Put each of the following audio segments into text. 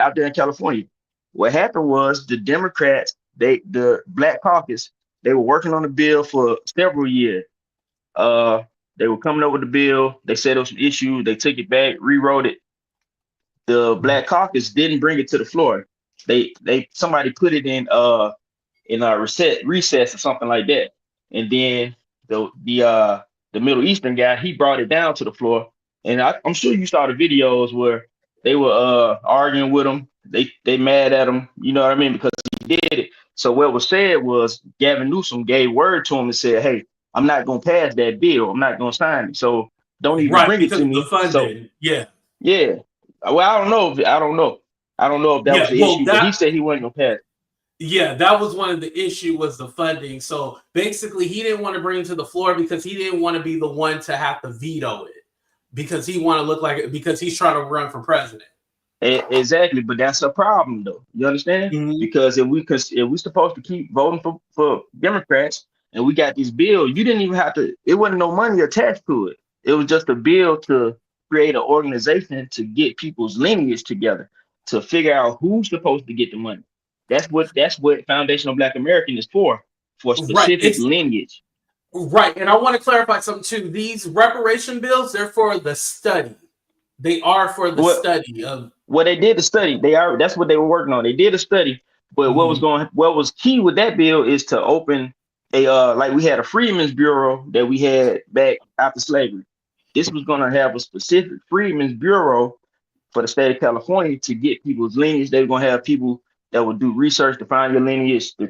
out there in California. What happened was the Democrats, the Black Caucus, they were working on the bill for several years. Uh, they were coming up with the bill. They said there was some issue. They took it back, rewrote it. The Black Caucus didn't bring it to the floor. They somebody put it in a recess or something like that. And then the Middle Eastern guy, he brought it down to the floor. And I'm sure you saw the videos where they were arguing with him. They mad at him, you know what I mean, because he did it. So what was said was Gavin Newsom gave word to him and said, "Hey, I'm not gonna pass that bill. I'm not gonna sign it. So don't even Right, bring it because to of the me." So funding. Yeah. yeah. Well, I don't know. I don't know. I don't know if that was Yeah. the Well, issue, but he said he wasn't gonna pass. yeah, that was one of the issue was the funding. So basically, he didn't want to bring it to the floor because he didn't want to be the one to have to veto it because he want to look like it because he's trying to run for president. Exactly, but that's a problem, though. You understand? Mhm. Because if we supposed to keep voting for Democrats, and we got this bill, you didn't even have to. It wasn't no money attached to it. It was just a bill to create an organization to get people's lineage together to figure out who's supposed to get the money. That's what Foundational Black American is for Right. specific lineage. Right. And I want to clarify something too. These reparation bills, they're for the study. They are for the What study of. Well, they did the study. That's what they were working on. They did a study, but Mhm. what was key with that bill is to open a like we had a Freedmen's Bureau that we had back after slavery. This was going to have a specific Freedmen's Bureau for the state of California to get people's lineage. They were going to have people that would do research to find your lineage, to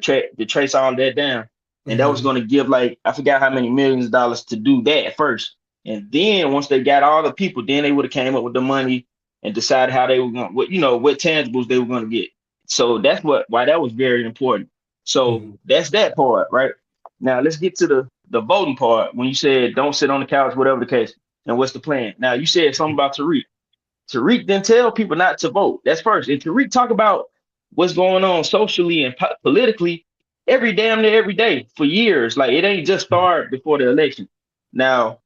trace all that down. And that was Mhm. going to give, like, I forgot how many millions of dollars to do that first. And then once they got all the people, then they would have came up with the money and decided how they were going, what tangibles they were going to get. So that's why that was very important. So Mhm. that's that part, right? Now let's get to the voting part. When you said don't sit on the couch, whatever the case, and what's the plan? Now you said something about Tariq. Tariq didn't tell people not to vote. That's first. And Tariq talk about what's going on socially and politically every damn near every day for years. Like it ain't just started before the election. Now,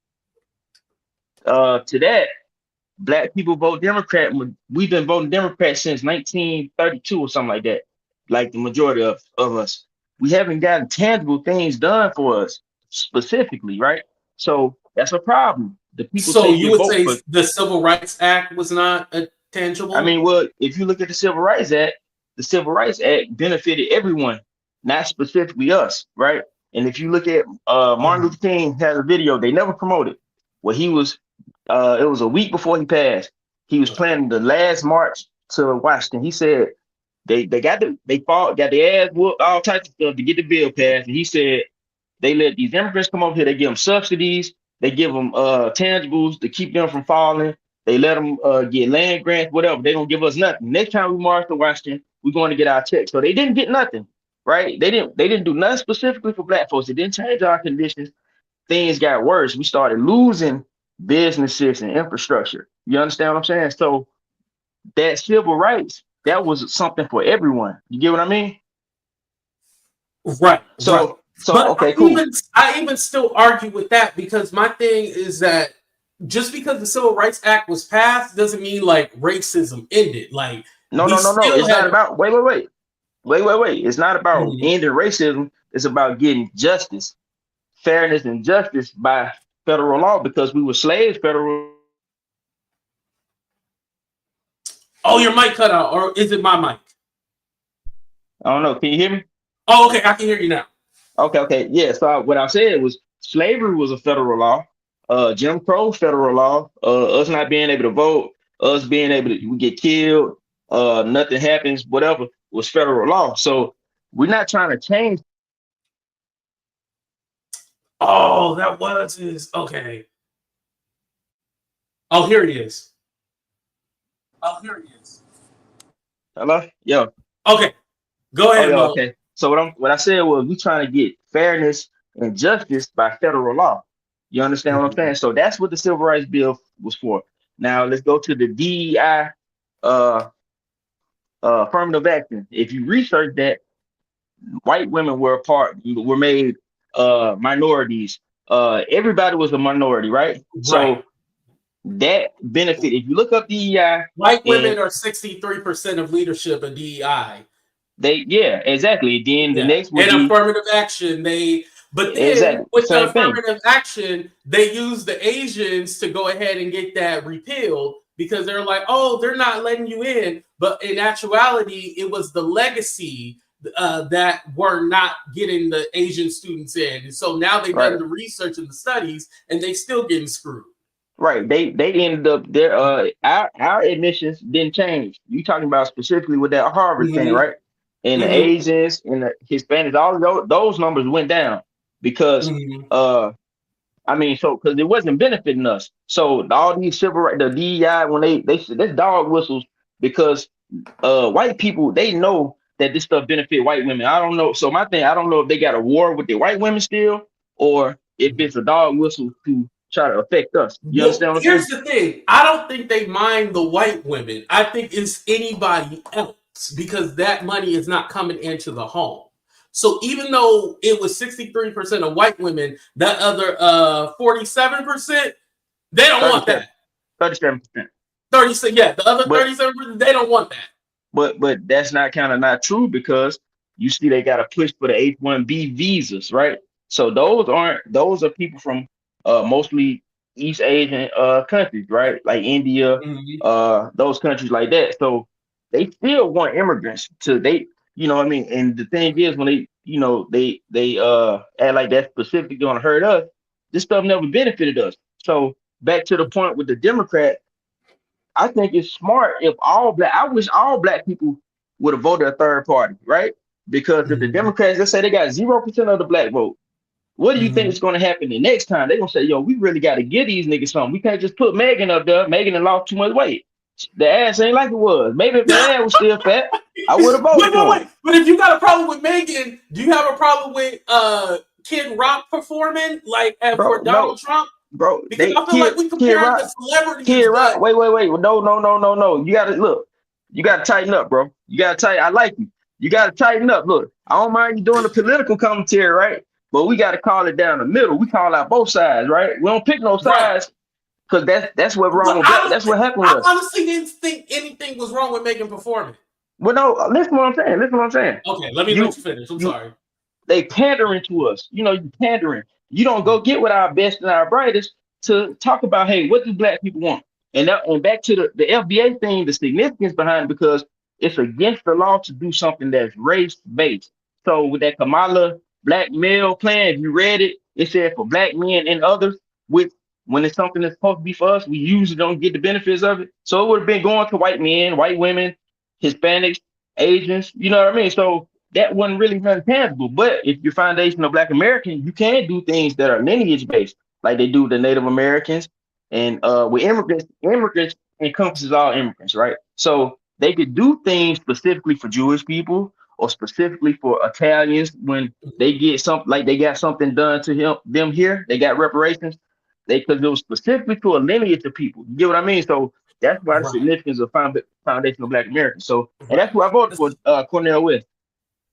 to that, black people vote Democrat. We've been voting Democrat since 1932 or something like that. Like the majority of us, we haven't gotten tangible things done for us specifically, right? So that's a problem. The people So take you their would vote say for. the Civil Rights Act was not I tangible? mean, well, if you look at the Civil Rights Act, the Civil Rights Act benefited everyone, not specifically us, right? And if you look at Martin Mhm. Luther King has a video they never promoted where he was it was a week before he passed. He was planning the last march to Washington. He said they fought, got their ass whooped, all types of stuff to get the bill passed. And he said they let these immigrants come over here. They give them subsidies. They give them tangibles to keep them from falling. They let them get land grants, whatever. They don't give us nothing. Next time we march to Washington, we're going to get our check. So they didn't get nothing, right? They didn't do nothing specifically for black folks. It didn't change our conditions. Things got worse. We started losing businesses and infrastructure. You understand what I'm saying? So that civil rights, that was something for everyone. You get what I mean? Right, right. So But okay, cool. I even still argue with that because my thing is that just because the Civil Rights Act was passed doesn't mean like racism ended. Like No, we no, no, no. still It's not had. about wait. It's not about Mhm. ending racism. It's about getting justice, fairness, and justice by federal law because we were slaves. Federal. Oh, your mic cut out, or is it my mic? I don't know. Can you hear me? Oh, okay, I can hear you now. Okay. Yeah. So what I said was slavery was a federal law. Jim Crow federal law. Us not being able to vote, us being able to we get killed, nothing happens, whatever was federal law. So we're not trying to change. Oh, that was his. Okay. Oh, here it is. Oh, here it is. Hello? Yo. Okay, go Oh ahead, yeah, Mo. okay. So what I said was we trying to get fairness and justice by federal law. You understand what I'm saying? Mhm. So that's what the Civil Rights Bill was for. Now let's go to the DEI uh affirmative action. If you research that, white women were made minorities. Everybody was a minority, right? Right. So that benefit. If you look up DEI, White women and are 63% of leadership in DEI. yeah, exactly. Then the Yeah. next would And be affirmative action, but then exactly the with the same thing. affirmative action, they use the Asians to go ahead and get that repealed because they're like, oh, they're not letting you in. But in actuality, it was the legacy that were not getting the Asian students in. And so now they've done Right. the research and the studies and they still getting screwed. Right. They ended up their our admissions didn't change. You talking about specifically with that Harvard thing, Mm-hmm. right? And the Mm-hmm. Asians and the Hispanics, all those numbers went down because Mm-hmm. I mean, so because it wasn't benefiting us. So all these civil right, the DEI when they said that's dog whistles because white people they know that this stuff benefit white women. I don't know. So my thing, I don't know if they got a war with the white women still, or if it's a dog whistle to try to affect us. You Well, understand what I'm here's saying? the thing. I don't think they mind the white women. I think it's anybody else because that money is not coming into the home. So even though it was 63% of white women, that other 47%, they don't want 37, that. 37%. 36, yeah, the other But 37%, they don't want that. but that's not kind of not true because you see they got to push for the H-1B visas, right? So those are people from mostly East Asian countries, right? Like India, Mhm. those countries like that. So they still want immigrants to they, you know what I mean? And the thing is when they, they act like that's specifically gonna hurt us, this stuff never benefited us. So back to the point with the Democrats, I think it's smart if all black. I wish all black people would have voted a third party, right? Because if the Mhm. Democrats, let's say they got 0% of the black vote, what do you think is Mhm. going to happen the next time? They're gonna say, "Yo, we really got to give these niggas something. We can't just put Megan up there. Megan and lost too much weight. The ass ain't like it was. Maybe if the ass was still fat, I would have voted for him, Wait. But if you got a problem with Megan, do you have a problem with Kid Rock performing like for bro. Donald No, Trump? bro. Because They I feel like we Kid comparing the Rock. Kid celebrities, Rock, but wait. No, no. You gotta look. You gotta tighten up, bro. You gotta tighten. I like you. You gotta tighten up. Look, I don't mind you doing the political commentary, right? But we gotta call it down the middle. We call out both sides, right? We don't pick no right. sides because that's what wrong But with black. That's what happened with I us. honestly didn't think anything was wrong with Megan performing. Well, no, listen what I'm saying. Listen what I'm saying. Okay, let me let You you finish. I'm you sorry. they pandering to us. You know, you pandering. You don't go get with our best and our brightest to talk about, hey, what do black people want? And back to the FBA thing, the significance behind it, because it's against the law to do something that's race based. So with that Kamala black male plan, if you read it, it said for black men and others, with when it's something that's supposed to be for us, we usually don't get the benefits of it. So it would have been going to white men, white women, Hispanics, Asians, you know what I mean? So that wasn't really nothing tangible. But if you're foundational Black American, you can do things that are lineage based, like they do the Native Americans. And with immigrants encompasses all immigrants, right? So they could do things specifically for Jewish people or specifically for Italians when they get something like they got something done to them here, they got reparations. They because it was specifically to a lineage of people. You get what I mean? So that's why the Right, significance of foundational Black Americans. So and right. that's who I voted for, Cornell West.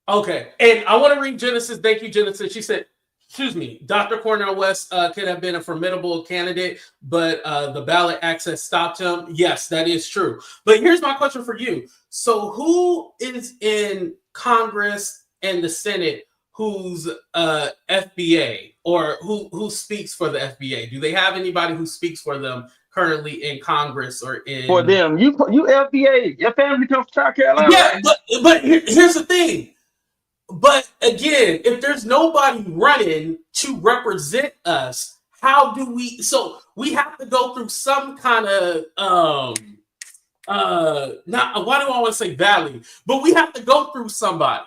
Okay, and I want to read Genesis. Thank you, Genesis. She said, excuse me, Dr. Cornel West could have been a formidable candidate, but the ballot access stopped him. Yes, that is true. But here's my question for you. So who is in Congress and the Senate who's FBA or who speaks for the FBA? Do they have anybody who speaks for them currently in Congress or For in them. You FBA, your family comes from South Carolina, yeah, right? but here's the thing. But again, if there's nobody running to represent us, how do we? So we have to go through some kind of not why do I want to say valley, but we have to go through somebody.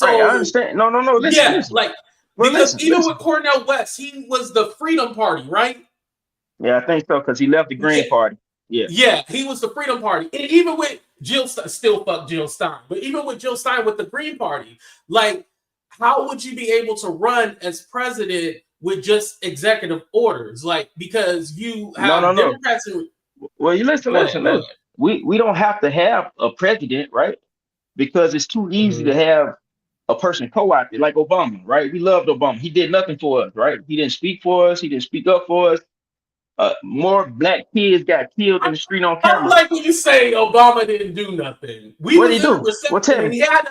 Right. I So understand. No. Listen, yeah, listen. like Well, because listen, even with listen. Cornel West, he was the Freedom Party, right? Yeah, I think so because he left the Yeah, Green Party. Yeah. yeah, he was the Freedom Party, and even with Jill, still fuck Jill Stein, but even with Jill Stein with the Green Party, like, how would you be able to run as president with just executive orders? Like, because you have No. Democrats and Well, you listen, go ahead, listen, go listen. We don't have to have a president, right? Because it's too easy to ahead. have a person co-opted like Obama, right? We loved Obama. He did nothing for us, right? He didn't speak for us. He didn't speak up for us. More black kids got killed in the street on I don't camera. like when you say Obama didn't do nothing. We What was did he in a do? What recession, tell and me? he I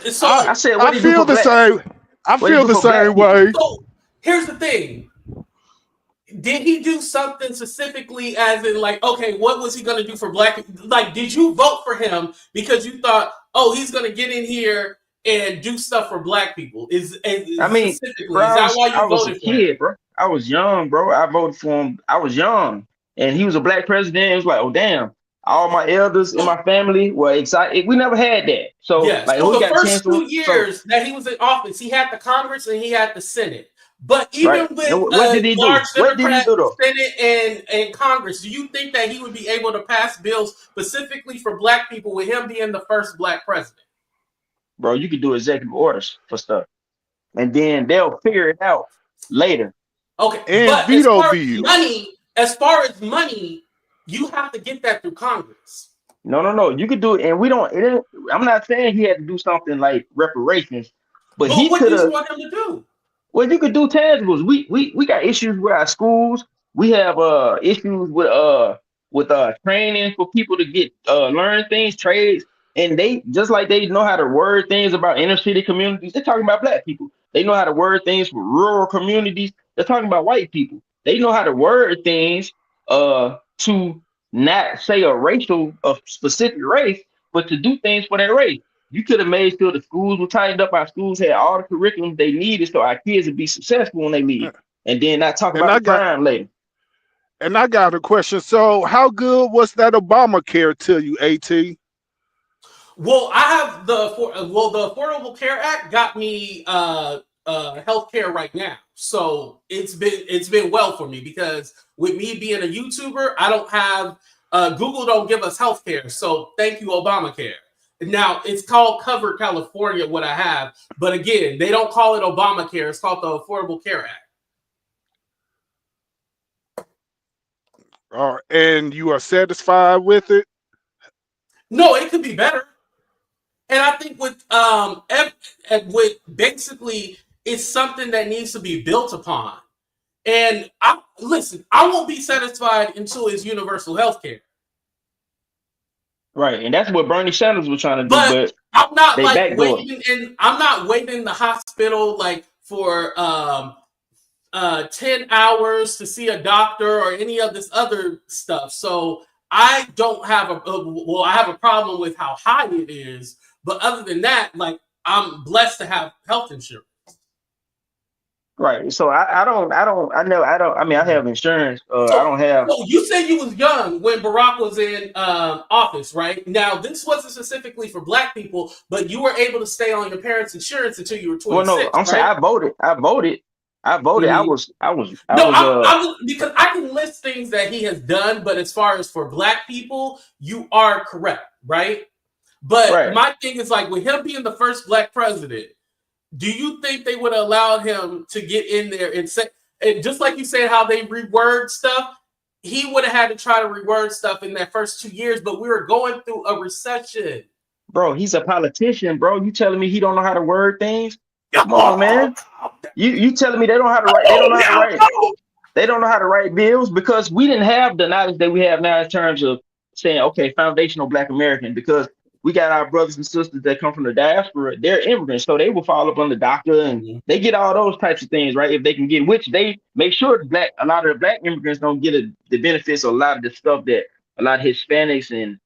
I so said, what I did he do feel for the black? same. I What did he feel do the for black same people? way. so. Here's the thing. Did he do something specifically, as in like, okay, what was he going to do for black people? Like, did you vote for him because you thought, oh, he's going to get in here and do stuff for black people? I mean, bro, Specifically, is that why I you was a voted for him? kid, bro. I was young, bro. I voted for him. I was young, and he was a black president. It was like, oh damn, all my elders in So, my family were excited. We never had that, so yes. like, So who the got a chance first to? two So years that he was in office, he had the Congress and he had the Senate. But right, even and with what did a he large do? What did he Democrat do though, Senate and Congress, do you think that he would be able to pass bills specifically for black people with him being the first black president? bro? You could do executive orders for stuff, and then they'll figure it out later. Okay, And but veto bills. as far as money, you have to get that through Congress. No, no, no. You could do it, and we don't. It ain't, I'm not saying he had to do something like reparations, but But he what could did you have. want him to do? Well, you could do tangibles. We got issues with our schools. We have issues with training for people to get learn things, trades, and they just like they know how to word things about inner city communities. They're talking about black people. They know how to word things for rural communities. They're talking about white people. They know how to word things to not say a specific race, but to do things for that race. You could have made sure the schools were tightened up. Our schools had all the curriculum they needed so our kids would be successful when they leave, and then not talk And about I the got crime later. a question. So how good was that Obamacare to you, AT? Well, I have the Affordable Care Act got me health care right now. So it's been well for me because with me being a YouTuber, I don't have Google don't give us health care. So thank you, Obamacare. Now it's called Cover California, what I have, but again, they don't call it Obamacare. It's called the Affordable Care Act. And you are satisfied with it? No, it could be better. And I think with basically it's something that needs to be built upon. And I won't be satisfied until it's universal health care. Right, and that's what Bernie Sanders was trying to do, But but I'm not they like backdoor. waiting, and I'm not waiting in the hospital like for 10 hours to see a doctor or any of this other stuff. So I don't have I have a problem with how high it is, but other than that, like I'm blessed to have health insurance. Right, so I mean, I have insurance. I So, don't have. so you said you was young when Barack was in office, right? Now, this wasn't specifically for black people, but you were able to stay on your parents' insurance until you were Well, no, 26, I'm saying right? I voted. I voted. I voted. I Mhm. was. I was. I No, was. I'm because I can list things that he has done, but as far as for black people, you are correct, right? But Right, my thing is like with him being the first black president, do you think they would have allowed him to get in there and say, and just like you said, how they reword stuff? He would have had to try to reword stuff in that first 2 years, but we were going through a recession. bro. He's a politician, bro. You telling me he don't know how to word things? Come on, Oh, man. You telling me they don't know how to write? They don't oh, know how to yeah, write. no. They don't know how to write bills because we didn't have the knowledge that we have now in terms of saying, okay, foundational Black American, because we got our brothers and sisters that come from the diaspora, they're immigrants, so they will fall up on the doctor and Mhm. they get all those types of things, right? If they can get, which they make sure a lot of the Black immigrants don't get the benefits of a lot of the stuff that a lot of Hispanics and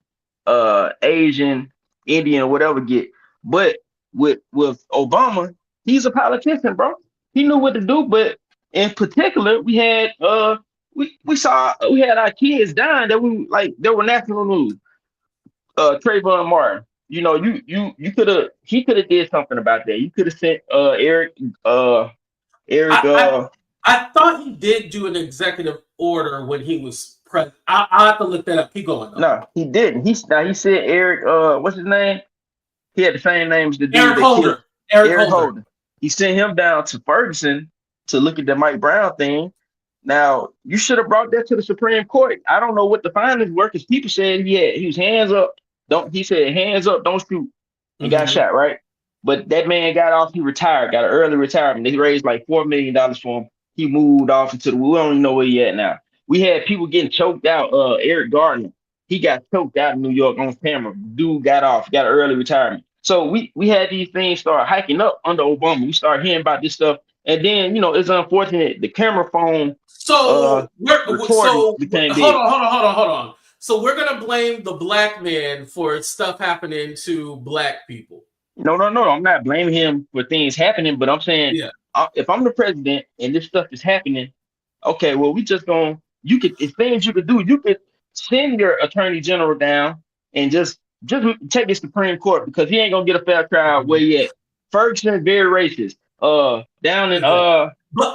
Asian, Indian, whatever get. But with Obama, he's a politician, bro. He knew what to do, but in particular, we had our kids dying that we like there were national news. Trayvon Martin. You know, you could have he could have did something about that. You could have sent Eric I, I I thought he did do an executive order when he was president. I have to look that up. Keep going though. no, he didn't. He said Eric what's his name? He had the same name as the dude Eric that killed Holder. Eric Eric Holder. Holden. He sent him down to Ferguson to look at the Mike Brown thing. Now, you should have brought that to the Supreme Court. I don't know what the findings were because people said he was hands up. Don't he said hands up, don't shoot, and got Mm-hmm. shot, right? But that man got off, he retired, got an early retirement. They raised like $4 million for him. He moved off into we don't even know where he at now. We had people getting choked out. Eric Gardner, he got choked out in New York on camera. Dude got off, got an early retirement. So we had these things start hiking up under Obama. We started hearing about this stuff, and then it's unfortunate the camera phone So recording became big. hold on. So we're gonna blame the black man for stuff happening to black people. No, no, no. I'm not blaming him for things happening, but I'm saying Yeah. if I'm the president and this stuff is happening, okay, well, we just going you could it's things you could do. You could send your attorney general down and just take the Supreme Court because he ain't gonna get a fair trial where he at. Ferguson very racist. Down in But I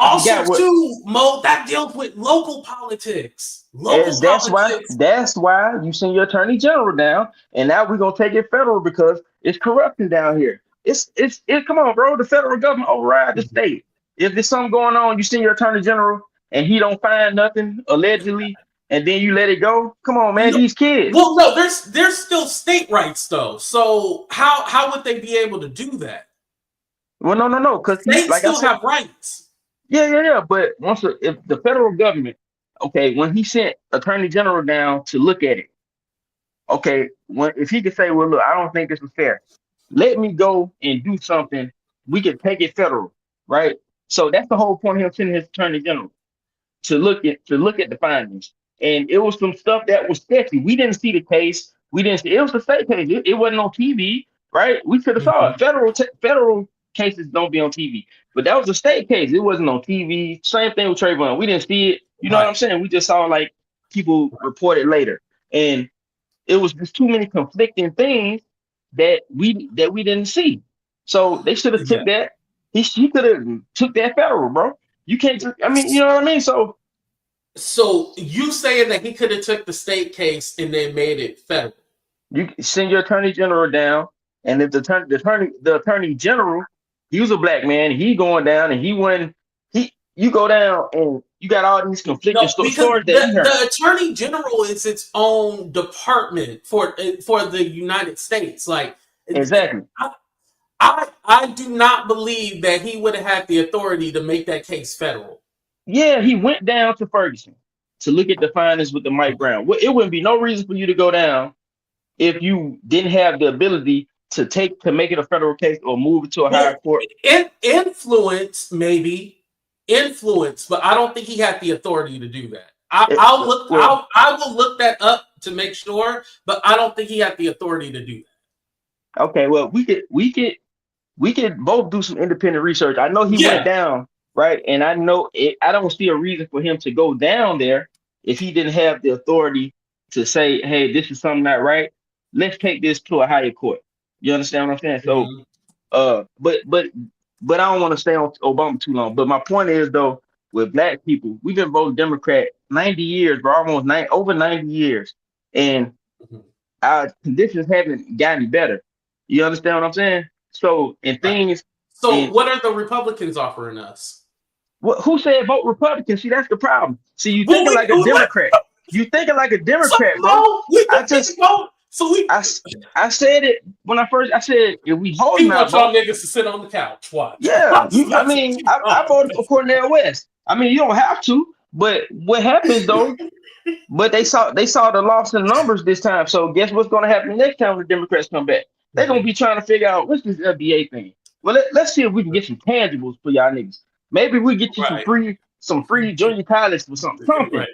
also forgot what too, Mo, that deals with local politics. Local is that's politics. why you send your attorney general down, and now we're gonna take it federal because it's corruption down here. It's come on, bro. The federal government override the state. If there's something going on, you send your attorney general and he don't find nothing allegedly, and then you let it go. Come on, man. No, These kids. well, no, there's still state rights though. So how would they be able to do that? Well, no, because States like I still said, have rights. yeah. But if the federal government, okay, when he sent attorney general down to look at it, okay, if he could say, well, look, I don't think this is fair. Let me go and do something. We can take it federal, right? So that's the whole point of him sending his attorney general to look at the findings. And it was some stuff that was sketchy. We didn't see the case. We didn't see it was a state case. It wasn't on TV, right? We could have saw it. Federal cases don't be on TV, but that was a state case. It wasn't on TV. Same thing with Trayvon. We didn't see it. You know what I'm saying? We just saw like people report it later, and it was just too many conflicting things that we didn't see. So they should have took that. He could have took that federal, bro. You can't just. I mean, you know what I mean? So you saying that he could have took the state case and then made it federal? You send your attorney general down, and if the attorney general, he was a black man, he going down, and you go down, and you got all these conflicting stories that he heard. The attorney general is its own department for the United States. Like exactly. I do not believe that he would have had the authority to make that case federal. Yeah, he went down to Ferguson to look at the findings with the Mike Brown. Well, it wouldn't be no reason for you to go down if you didn't have the ability to make it a federal case or move it to a higher court. Influence, but I don't think he had the authority to do that. I will look that up to make sure, but I don't think he had the authority to do that. Okay, well, we could both do some independent research. I know he went down, right? And I know I don't see a reason for him to go down there if he didn't have the authority to say, hey, this is something not right. Let's take this to a higher court. You understand what I'm saying? So, but I don't want to stay on Obama too long. But my point is, though, with black people, we've been voting Democrat 90 years, bro, over 90 years. And our conditions haven't gotten better. You understand what I'm saying? So, what are the Republicans offering us? Who said vote Republican? See, that's the problem. See, you thinking like a Democrat. You thinking like a Democrat, bro. I said it when I said if we hold y'all niggas to sit on the couch. Watch. Yeah, I voted for Cornel West. I mean, you don't have to, but what happens though? But they saw the loss in numbers this time. So guess what's going to happen next time when the Democrats come back? They're going to be trying to figure out what's this FDA thing. Well, let's see if we can get some tangibles for y'all niggas. Maybe we get you some free junior college or something. Right.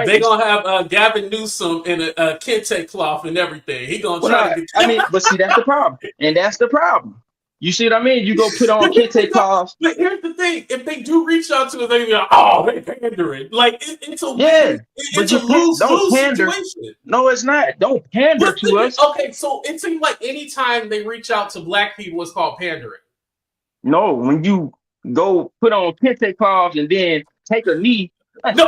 They gonna have Gavin Newsom in a kente cloth and everything. He gonna try to get. I mean, but see, that's the problem, and that's the problem. You see what I mean? You go put on kente cloths. But here's the thing: if they do reach out to us, they be like, "Oh, they pandering." Like it's a but you don't pander. Situation. No, it's not. Don't pander to us. Okay, so it seems like anytime they reach out to black people, it's called pandering. No, when you go put on kente cloths and then take a knee. Take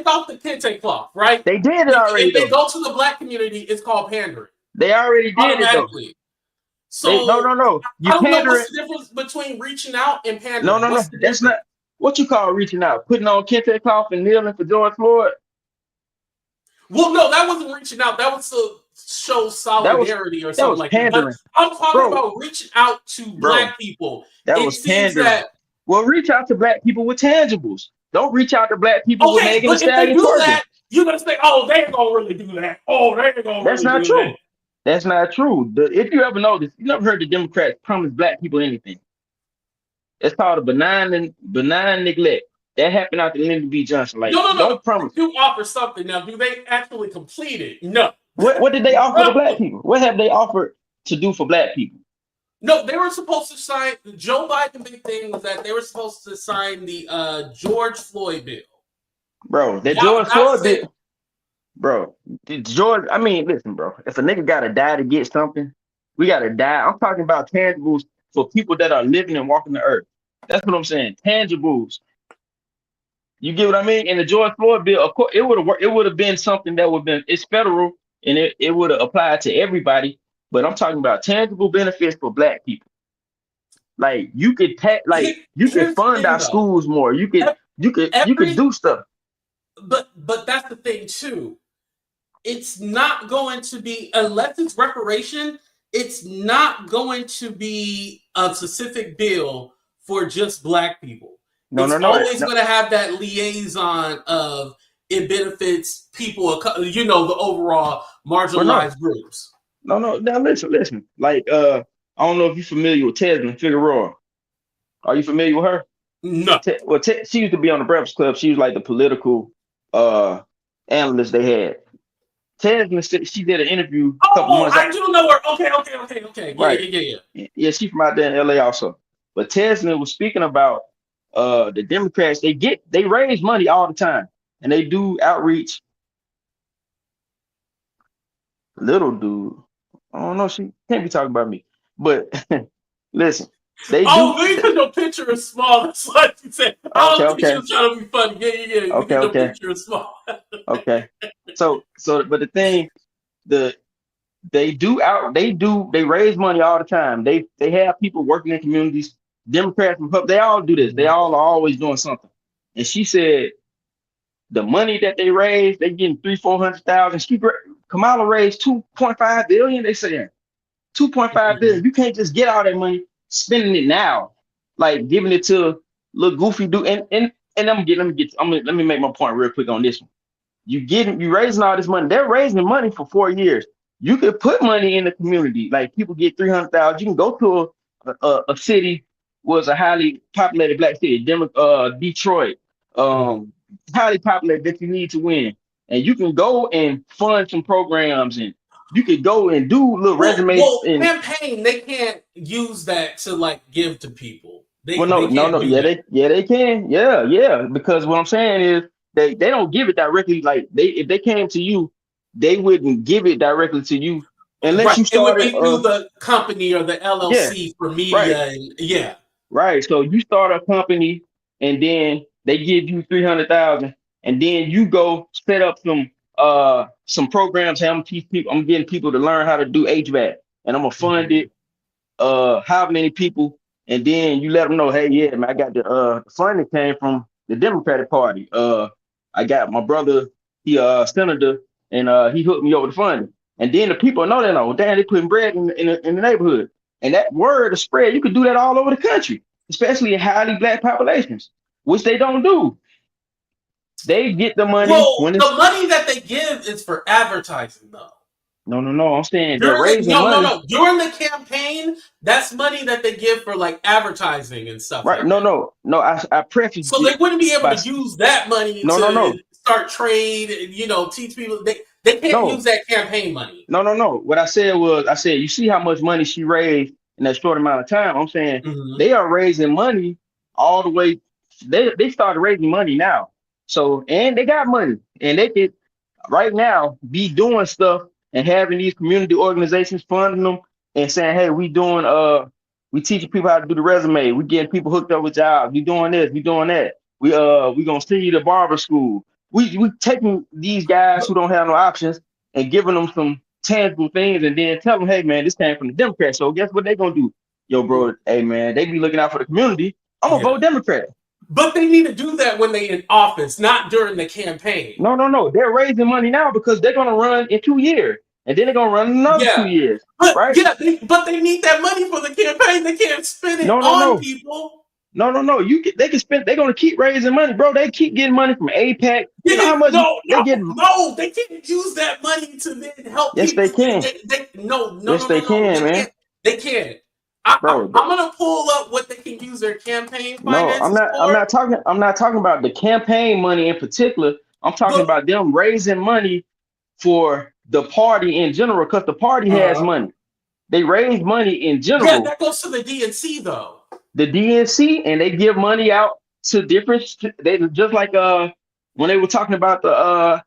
off the kente cloth, right? They did it already. If they go to the black community, it's called pandering. They already did it though. So no. I don't know what's the difference between reaching out and pandering. No. That's not what you call reaching out. Putting on kente cloth and kneeling for George Floyd. Well, no, that wasn't reaching out. That was to show solidarity or something like that. But I'm talking about reaching out to black people. That was pandering. Well, reach out to black people with tangibles. Don't reach out to black people with Okay, Megan Thee but if they Stallion do twerking. that, you're gonna say, "Oh, they ain't gonna really do that. Oh, they ain't gonna That's really not do that." true. That's not true. If you ever noticed, you never heard the Democrats promise black people anything. It's called a benign neglect. That happened after Lyndon B. Johnson. Like, No. don't promise. They do offer something now. Do they actually complete it? No. What did they offer to black people? What have they offered to do for black people? No, they were supposed to sign. Joe Biden big thing was that they were supposed to sign the George Floyd bill. Bro, that That, George that was Floyd it. bit, bro. George, I mean, listen, bro. If a nigga gotta die to get something, we gotta die. I'm talking about tangibles for people that are living and walking the earth. That's what I'm saying. Tangibles. You get what I mean? And the George Floyd bill, of course, it would have worked. It would have been something that would have been. It's federal, and it would have applied to everybody. But I'm talking about tangible benefits for black people. Like you could Here's the fund thing, our though. schools more. You could Every do stuff. but that's the thing too. It's not going to be, unless it's reparation. It's not going to be a specific bill for just black people. No, It's no, no, always no. going to have that liaison of it benefits people, the overall Well, no, marginalized groups. no. Now listen. Like I don't know if you're familiar with Tesla Figueroa. Are you familiar with her? No. She used to be on the Breakfast Club. She was like the political uh analyst they had. Tesla, she did an interview a couple Oh, months I out. do know her. Okay. Right. Yeah. Yeah, she's from out there in LA also. But Tesla was speaking about the Democrats. They raise money all the time and they do outreach. Little dude. I don't know. She can't be talking about me. But listen, they Oh, do. because your picture is small. That's what you said. I Okay, don't think she okay, was trying to be funny. Yeah. okay, Because your okay, picture is small. okay. But the thing, the they raise money all the time. They have people working in communities. Democrats, Republicans, they all do this. They all are always doing something. And she said the money that they raise, they getting 300,000-400,000. Kamala raised 2.5 billion. They saying 2.5 billion. You can't just get all that money spending it now, like giving it to little goofy dude. And let me make my point real quick on this one. You raising all this money. They're raising money for 4 years. You could put money in the community. Like people get 300,000. You can go to a city was a highly populated black city, Detroit, highly populated that you need to win. And you can go and fund some programs, and you could go and do little resumes. Well, And campaign, they can't use that to like give to people. well, They can't no, do that. they can, yeah. Because what I'm saying is they don't give it directly. Like if they came to you, they wouldn't give it directly to you unless Right. you It would started. be through the company or the Yeah, LLC for right. media. And yeah. Right. So you start a company and then they give you 300,000 and then you go set up some programs. Hey, I'm teach people, I'm getting people to learn how to do HVAC and I'm gonna fund it how many people, and then you let them know, hey, yeah, man, I got the funding came from the Democratic Party. I got my brother, he senator, and he hooked me over the funding. And then the people know that, oh damn, they putting bread in the neighborhood. And that word is spread. You could do that all over the country, especially in highly black populations, which they don't do. They get the money Well, when the it's money that they give is for advertising, though. no. I'm saying they're raising money. No. During the campaign, that's money that they give for like advertising and stuff Right. like that. No. I prefaced So they it wouldn't be able by to use that money no. to start trade and teach people. They can't No, use that campaign money. no. What I said was, I said, you see how much money she raised in that short amount of time. I'm saying Mm-hmm. they are raising money all the way. They started raising money now. So, and they got money and they could right now be doing stuff and having these community organizations funding them and saying, hey, we teaching people how to do the resume. We getting people hooked up with jobs. We doing this, we doing that. We gonna send you to barber school. We taking these guys who don't have no options and giving them some tangible things and then tell them, hey man, this came from the Democrats. So guess what they gonna do? Yo, bro, hey man, they be looking out for the community. I'm gonna vote Democrat. But they need to do that when they in office, not during the campaign. No. They're raising money now because they're gonna run in 2 years, and then they're gonna run another 2 years, But right? but they need that money for the campaign. They can't spend it No, on people. No. They can spend. They're gonna keep raising money, bro. They keep getting money from APAC. You know how much they get? No, they can't use that money to then help Yes, they people. can. Yes, they No. can, man. They can't. Bro, I'm gonna pull up what they can use their campaign no, finances I'm for. not talking. I'm not talking about the campaign money in particular. I'm talking But about them raising money for the party in general, because the party has money. They raise money in yeah, general. that goes to the DNC though. The DNC, and they give money out to different. They just like when they were talking about the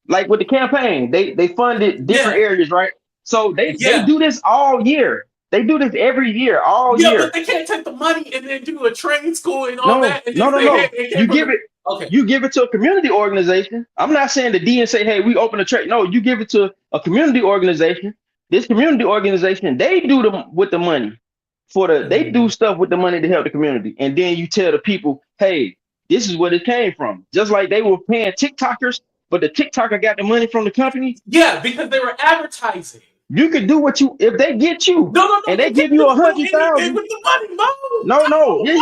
like with the campaign, they funded different Yeah, areas, right? So they yeah. do this all year. They do this every year, all Yeah, but year. they can't take the money and then do a training school and all No, that and no, then no, say, hey, no. it came You from give the it. okay. You give it to a community organization. I'm not saying the D and say, hey, we open a trade. No, you give it to a community organization. This community organization, they do them with the money they do stuff with the money to help the community. And then you tell the people, hey, this is where it came from. Just like they were paying TikTokers, but the TikToker got the money from the company. Yeah, because they were advertising. You could do what you if they get you No, and they they give can't you just do anything 100,000. with the money. No. Yeah,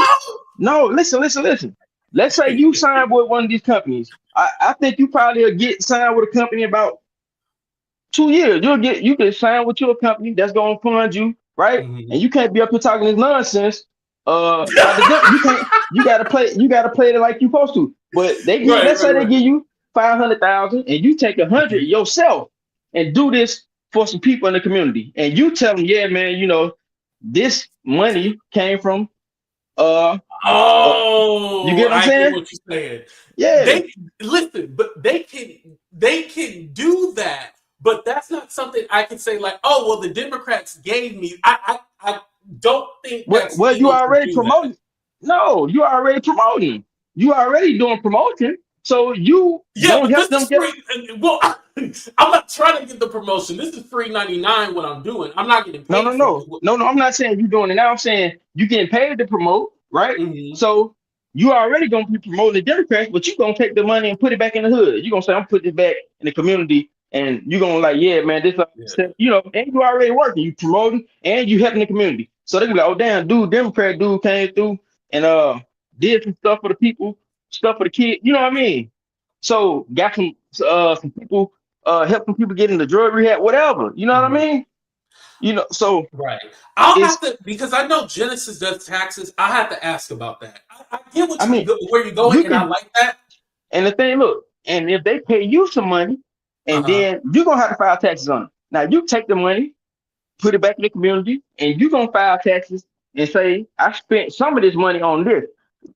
No. no, listen. Let's say you sign with one of these companies. I think you probably will get signed with a company about 2 years. You can sign with your company that's gonna fund you, right? Mhm. And you can't be up here talking this nonsense. About you can't you gotta play it like you supposed to. But Right, let's say they right. give you 500,000 and you take 100 Mhm. yourself and do this for some people in the community. And you tell them, yeah, man, this money came from uh you Oh, get what I'm I get saying? what you're saying. Yeah. They listen, but they can do that, but that's not something I can say like, oh well, the Democrats gave me. I don't think that's Well, you legal to already do that. promoting. No, you already promoting. You already doing promotion. So you Yeah, gonna but help this them is get. free. Well, I'm not trying to get the promotion. This is free 99. What I'm doing, I'm not getting No, paid for it. I'm not saying you doing it now. I'm saying you getting paid to promote, right? Mhm. So you already gonna be promoting the Democrats, but you gonna take the money and put it back in the hood. You gonna say I'm putting it back in the community, and you gonna like, yeah, man, this, Yeah. and you already working, you promoting, and you helping the community. So they be like, oh damn, Democrat dude came through and did some stuff for the people, stuff for the kids. You know what I mean? So got some people helping people get into drug rehab, whatever. You know what I Mhm. mean? So Right. I'll have it's, to because I know Genesis does taxes. I have to ask about that. I get I mean, where you're going, you and I can, like that. and the thing, look, and if they pay you some money, Uh and huh. then you're gonna have to file taxes on it. Now you take the money, put it back in the community, and you're gonna file taxes and say, I spent some of this money on this.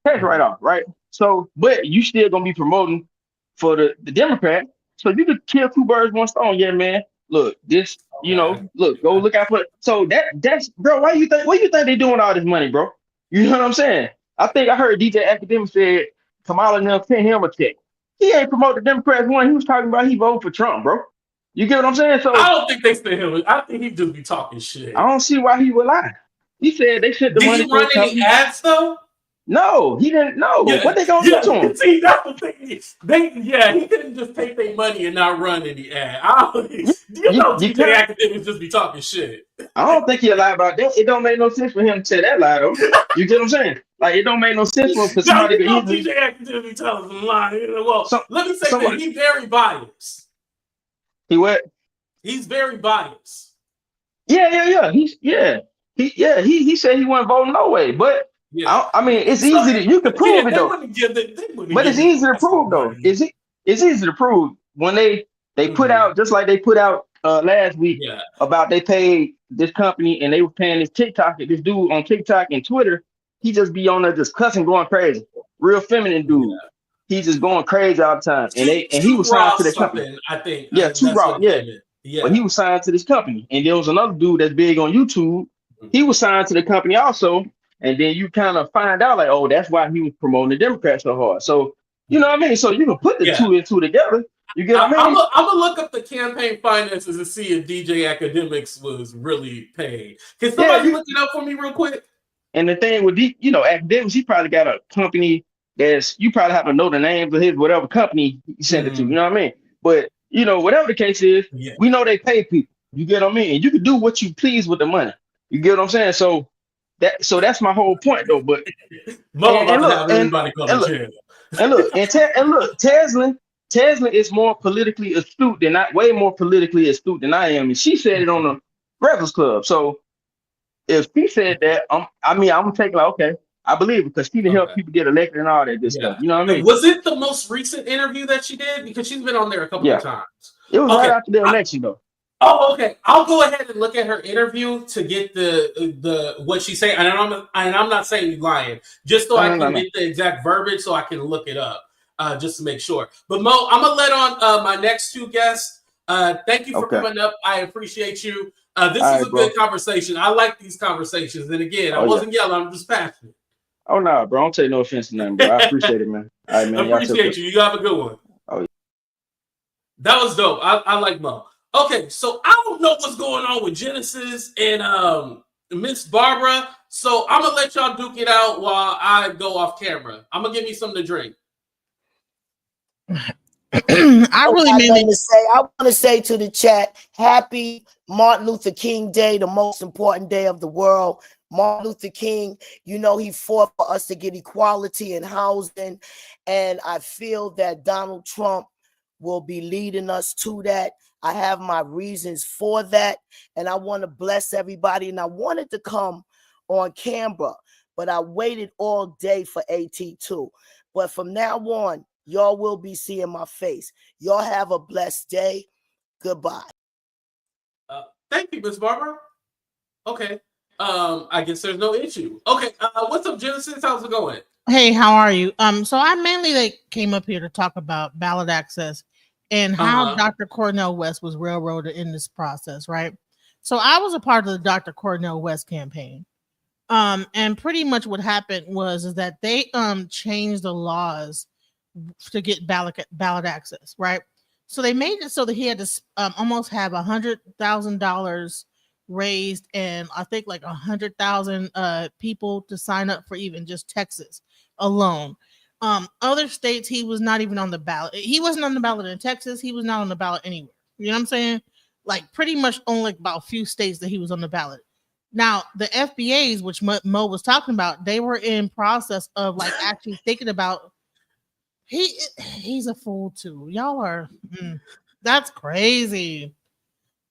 Tax write off, right? So, but you still gonna be promoting for the Democrat. So you could kill two birds, one stone. Yeah, man. Look, this, Okay. look, go look out for it. So that's bro, why you think they doing all this money, bro? You know what I'm saying? I think I heard DJ Academic said Kamala now sent him a check. He ain't promote the Democrats one. He was talking about he voted for Trump, bro. You get what I'm saying? I So don't think they sent him. I think he just be talking I shit. don't see why he would lie. He said they sent the Did money he to a run any company. ads though? No, he didn't know. Yeah, What they gonna do yeah. to him? See, that's the thing. He couldn't just take their money and not run any ad. You, You know, you DJ can't. academics just be talking shit. I don't think he'll lie about that. It don't make no sense for him to say that lie though. You get what I'm saying? Like it don't make no sense for him because No, somebody you could know, easily DJ academics be telling some lie. Well, some let me say that somebody he's very biased. he what? He's very biased. Yeah. He said he wasn't voting no way. But Yeah. I mean it's So easy to you can yeah, prove it though. they wouldn't But give it's his easy to ass no prove though. money. It's easy to prove when they put Mhm. out just like they put out last week Yeah. about they paid this company and they were paying this dude on TikTok and Twitter. He just be on there just cussing, going crazy. Real feminine dude. Yeah. He just going crazy all the time. And he Too was signed raw to the company. something, I think. Yeah, too That's raw. what his Yeah. name is. But Yeah. he was signed to this company. And there was another dude that's big on YouTube. He was signed to the company also. And then you kind of find out like, oh, that's why he was promoting the Democrats so hard. So, you know what I mean? So you can put the Yeah. two and two together. You get what I I'm mean? gonna look up the campaign finances and see if DJ Academics was really paid. Can Yeah, somebody look it up for me real quick? and the thing with the, academics, he probably got a company that's you probably have to know the names of his whatever company he sent it to. You Mhm. know what I mean? But whatever the case is, Yeah. we know they pay people. You get what I mean? And you can do what you please with the money. You get what I'm saying? So So that's my whole point though. But Mo and about to look have everybody go to and look jail. and look, Tesla is more politically astute than way more politically astute than I am, and she said it on the Breakfast Club. So if she said that, I'm taking like, okay, I believe it because she can help Okay. people get elected and all that good stuff. Yeah. You know what I And mean? was it the most recent interview that she did? Because she's been on there a couple of Yeah, times. it was right Okay. after the election though. Oh, okay. I'll go ahead and look at her interview to get the what she's saying, and I'm not saying you lying, just so No, I no, no, can no. get the exact verbiage, so I can look it up, just to make sure. But Mo, I'm gonna let on my next two guests. Thank you for Okay, coming up. I appreciate you. This all is right, a good bro. conversation. I like these conversations, and again, I Oh yeah. wasn't yelling. I'm just passionate. Oh no, bro. Don't take no offense to nothing, bro. I appreciate it, man. All right, man. Y'all take care. Appreciate you. You have a good one. Oh yeah. That was dope. I like Mo. Okay, so I don't know what's going on with Genesis and Miss Barbara. So I'm gonna let y'all duke it out while I go off camera. I'm gonna give you something to drink. I really got mainly nothing to say. I want to say to the chat, happy Martin Luther King Day, the most important day of the world. Martin Luther King, you know, he fought for us to get equality in housing. And I feel that Donald Trump will be leading us to that. I have my reasons for that. And I want to bless everybody. And I wanted to come on camera, but I waited all day for AT2. But from now on, y'all will be seeing my face. Y'all have a blessed day. Goodbye. Thank you, Miss Barbara. Okay. I guess there's no issue. Okay. What's up, Genesis? How's it going? Hey, how are you? So I mainly came up here to talk about ballot access and how Dr. Cornel West was railroaded in this process, right? So I was a part of the Dr. Cornel West campaign. And pretty much what happened is that they changed the laws to get ballot access, right? So they made it so that he had to almost have $100,000 raised, and I think like 100,000 people to sign up for even just Texas alone. Other states he was not even on the ballot. He wasn't on the ballot in Texas. He was not on the ballot anywhere. You know what I'm saying? Like pretty much only about a few states that he was on the ballot. Now the FBAs, which Mo was talking about, they were in process of like actually thinking about he's a fool too. Y'all are that's crazy.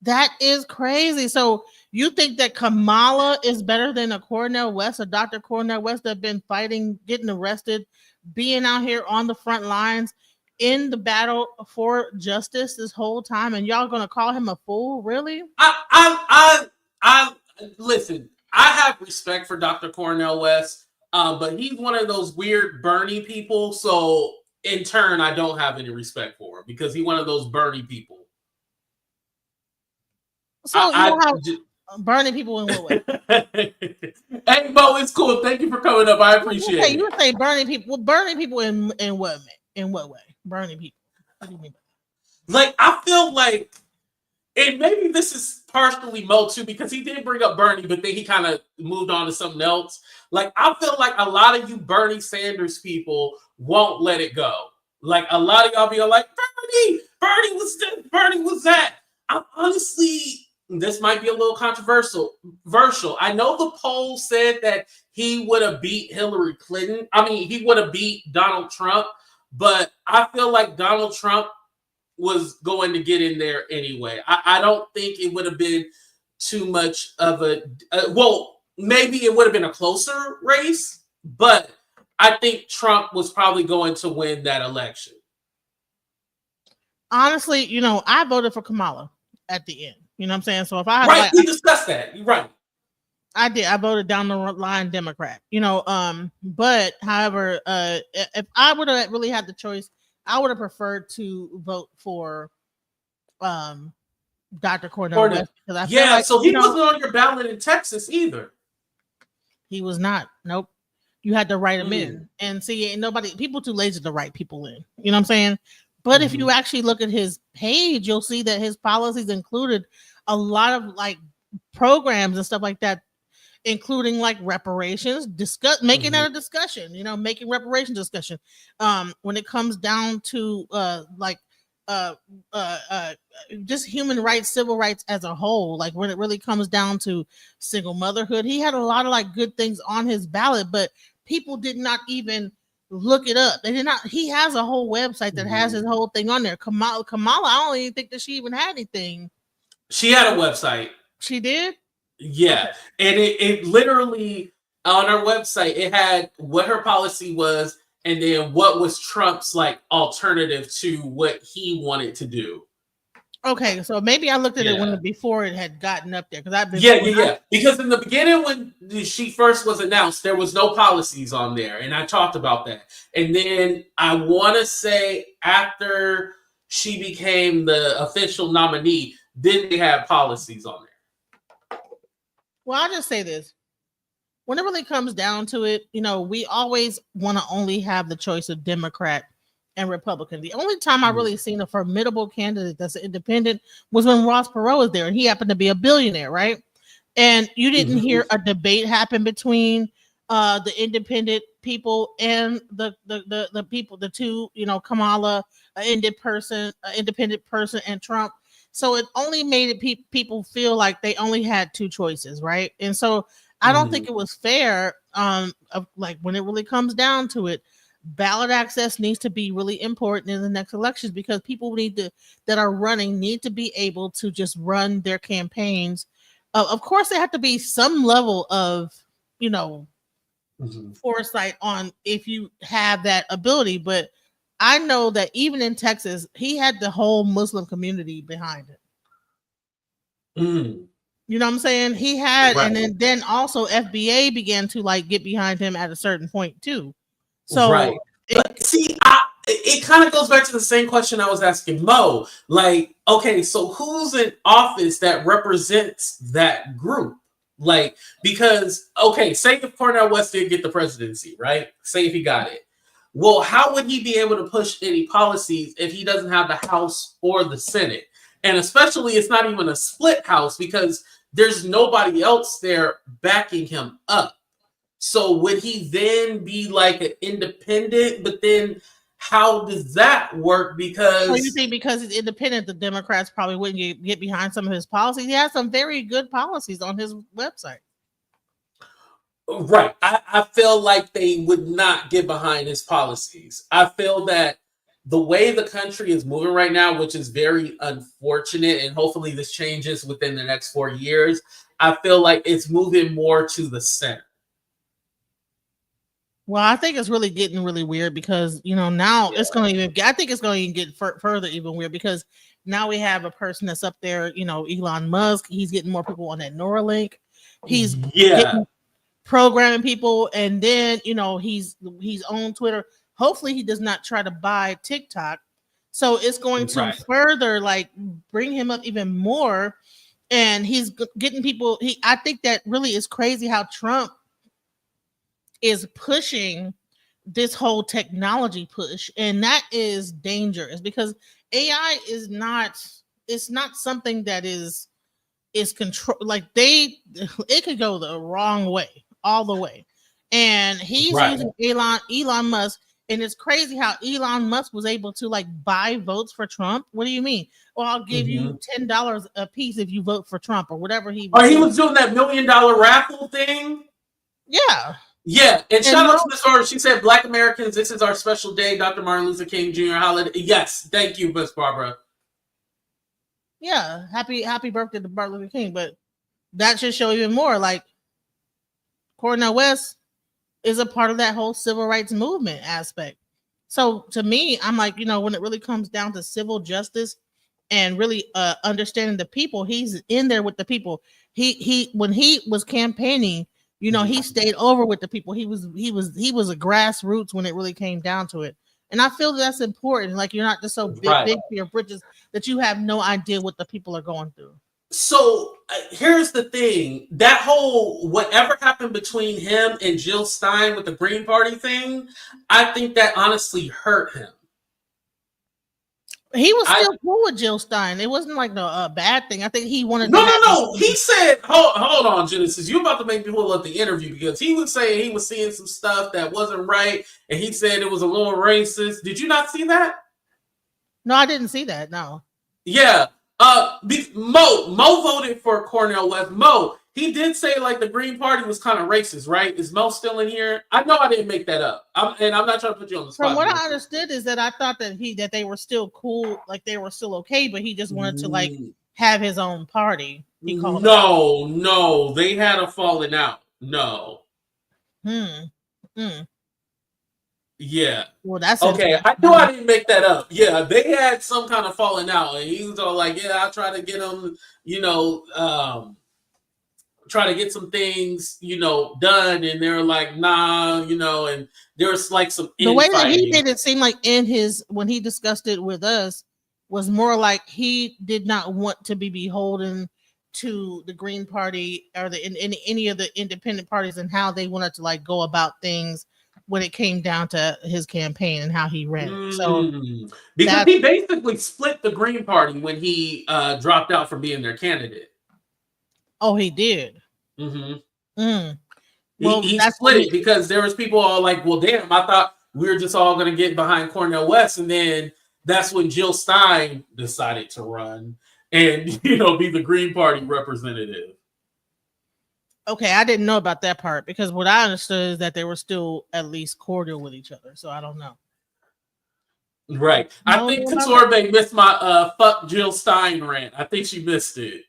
That is crazy. So you think that Kamala is better than a Cornel West, a Dr. Cornel West that have been fighting, getting arrested, being out here on the front lines in the battle for justice this whole time, and y'all gonna call him a fool? Really? I listen. I have respect for Dr. Cornel West, but he's one of those weird Bernie people. So in turn, I don't have any respect for him because he's one of those Bernie people. So you have burning people in what way? Hey Mo, it's cool. Thank you for coming up. I appreciate it. You say burning people. Well, burning people in what way? In what way? Burning people. What do you mean? Like I feel like, and maybe this is partially Mo too, because he did bring up Bernie, but then he kind of moved on to something else. Like I feel like a lot of you Bernie Sanders people won't let it go. Like a lot of y'all be like, Bernie was this, Bernie was that. I honestly, this might be a little controversial. I know the poll said that he would have beat Hillary Clinton. I mean, he would have beat Donald Trump, but I feel like Donald Trump was going to get in there anyway. I don't think it would have been too much of a well, maybe it would have been a closer race, but I think Trump was probably going to win that election. Honestly, you know, I voted for Kamala at the end. You know what I'm saying? So if I had we discussed that. You're right. I did. I voted down the line Democrat. You know, but however, if I would have really had the choice, I would have preferred to vote for Dr. Cornel West, because I feel like, so he wasn't on your ballot in Texas either. He was not. Nope. You had to write him in, and see, ain't nobody. People too lazy to write people in. You know what I'm saying? But if you actually look at his page, you'll see that his policies included a lot of like programs and stuff like that, including like reparations, making that a discussion, you know, making reparation discussion. When it comes down to like uh, uh, uh, just human rights, civil rights as a whole. Like when it really comes down to single motherhood, he had a lot of like good things on his ballot, but people did not even look it up. They did not. He has a whole website that has his whole thing on there. Kamala, I don't even think that she even had anything. She had a website. She did? Yeah. Okay. And it literally on her website, it had what her policy was and then what was Trump's like alternative to what he wanted to do. Okay, so maybe I looked at it when before it had gotten up there because I've been Because in the beginning when she first was announced, there was no policies on there, and I talked about that. And then I want to say after she became the official nominee, then they had policies on there. Well, I'll just say this: when it really comes down to it, we always want to only have the choice of Democrat and Republican. The only time I really seen a formidable candidate that's independent was when Ross Perot was there, and he happened to be a billionaire, right? And you didn't hear a debate happen between the independent people and the people, the two, Kamala, an independent person, and Trump. So it only made it people feel like they only had two choices, right? And so I don't think it was fair. Like when it really comes down to it, ballot access needs to be really important in the next elections because people that are running need to be able to just run their campaigns. Of course, there have to be some level of, foresight on if you have that ability. But I know that even in Texas, he had the whole Muslim community behind it. You know what I'm saying? He had, right. And then also FBA began to like get behind him at a certain point too. So, right. It kind of goes back to the same question I was asking Mo. Like, okay, so who's in office that represents that group? Like, because, okay, say if Cornel West did get the presidency, right? Say if he got it. Well, how would he be able to push any policies if he doesn't have the House or the Senate? And especially, it's not even a split House because there's nobody else there backing him up. So would he then be like an independent? But then how does that work? Because you think because he's independent, the Democrats probably wouldn't get behind some of his policies. He has some very good policies on his website. Right. I feel like they would not get behind his policies. I feel that the way the country is moving right now, which is very unfortunate, and hopefully this changes within the next 4 years, I feel like it's moving more to the center. Well, I think it's really getting really weird because, now it's going to even, I think it's going to get further even weird because now we have a person that's up there, Elon Musk, he's getting more people on that Neuralink. He's getting programming people. And then, he's on Twitter. Hopefully he does not try to buy TikTok. So it's going to further like bring him up even more. And he's getting people. I think that really is crazy how Trump is pushing this whole technology push, and that is dangerous because AI is not something that is control, like it could go the wrong way all the way. And he's using Elon Musk, and it's crazy how Elon Musk was able to like buy votes for Trump. What do you mean? Well, I'll give you $10 a piece if you vote for Trump or whatever he was. Or he was doing that $1 million raffle thing. Yeah. Yeah, and shout out to Miss Barbara. She said, Black Americans, this is our special day, Dr. Martin Luther King Jr. holiday. Yes, thank you, Miss Barbara. Yeah, happy birthday to Martin Luther King. But that should show even more. Like, Cornel West is a part of that whole civil rights movement aspect. So to me, I'm like, when it really comes down to civil justice and really understanding the people, he's in there with the people. He when he was campaigning, he stayed over with the people. He was a grassroots when it really came down to it. And I feel that's important. Like, you're not just so big for your britches that you have no idea what the people are going through. So here's the thing. That whole whatever happened between him and Jill Stein with the Green Party thing, I think that honestly hurt him. He was still cool with Jill Stein. It wasn't like a bad thing. I think he wanted. No. He said, "Hold on, Genesis. You're about to make me pull up the interview because he was saying he was seeing some stuff that wasn't right, and he said it was a little racist. Did you not see that?" No, I didn't see that. No. Yeah. Mo voted for Cornel West. Mo, he did say like the Green Party was kind of racist, right? Is Mo still in here? I know I didn't make that up. And I'm not trying to put you on the spot. From what I understood is that I thought that they were still cool, like they were still okay, but he just wanted to like have his own party. He called no, they had a falling out. No. Yeah. Well, that's okay. I knew I didn't make that up. Yeah, they had some kind of falling out, and he was all like, "Yeah, I'll try to get him, try to get some things, done." And they're like, "Nah," and there's like some the way that he did it seemed like when he discussed it with us was more like he did not want to be beholden to the Green Party or any of the independent parties and how they wanted to like go about things when it came down to his campaign and how he ran. So because he basically split the Green Party when he dropped out from being their candidate. Oh, he did. Well, he split it because there was people all like, well, damn, I thought we were just all going to get behind Cornel West. And then that's when Jill Stein decided to run and, be the Green Party representative. Okay, I didn't know about that part because what I understood is that they were still at least cordial with each other. So I don't know. Right. I think Katorbe missed my fuck Jill Stein rant. I think she missed it.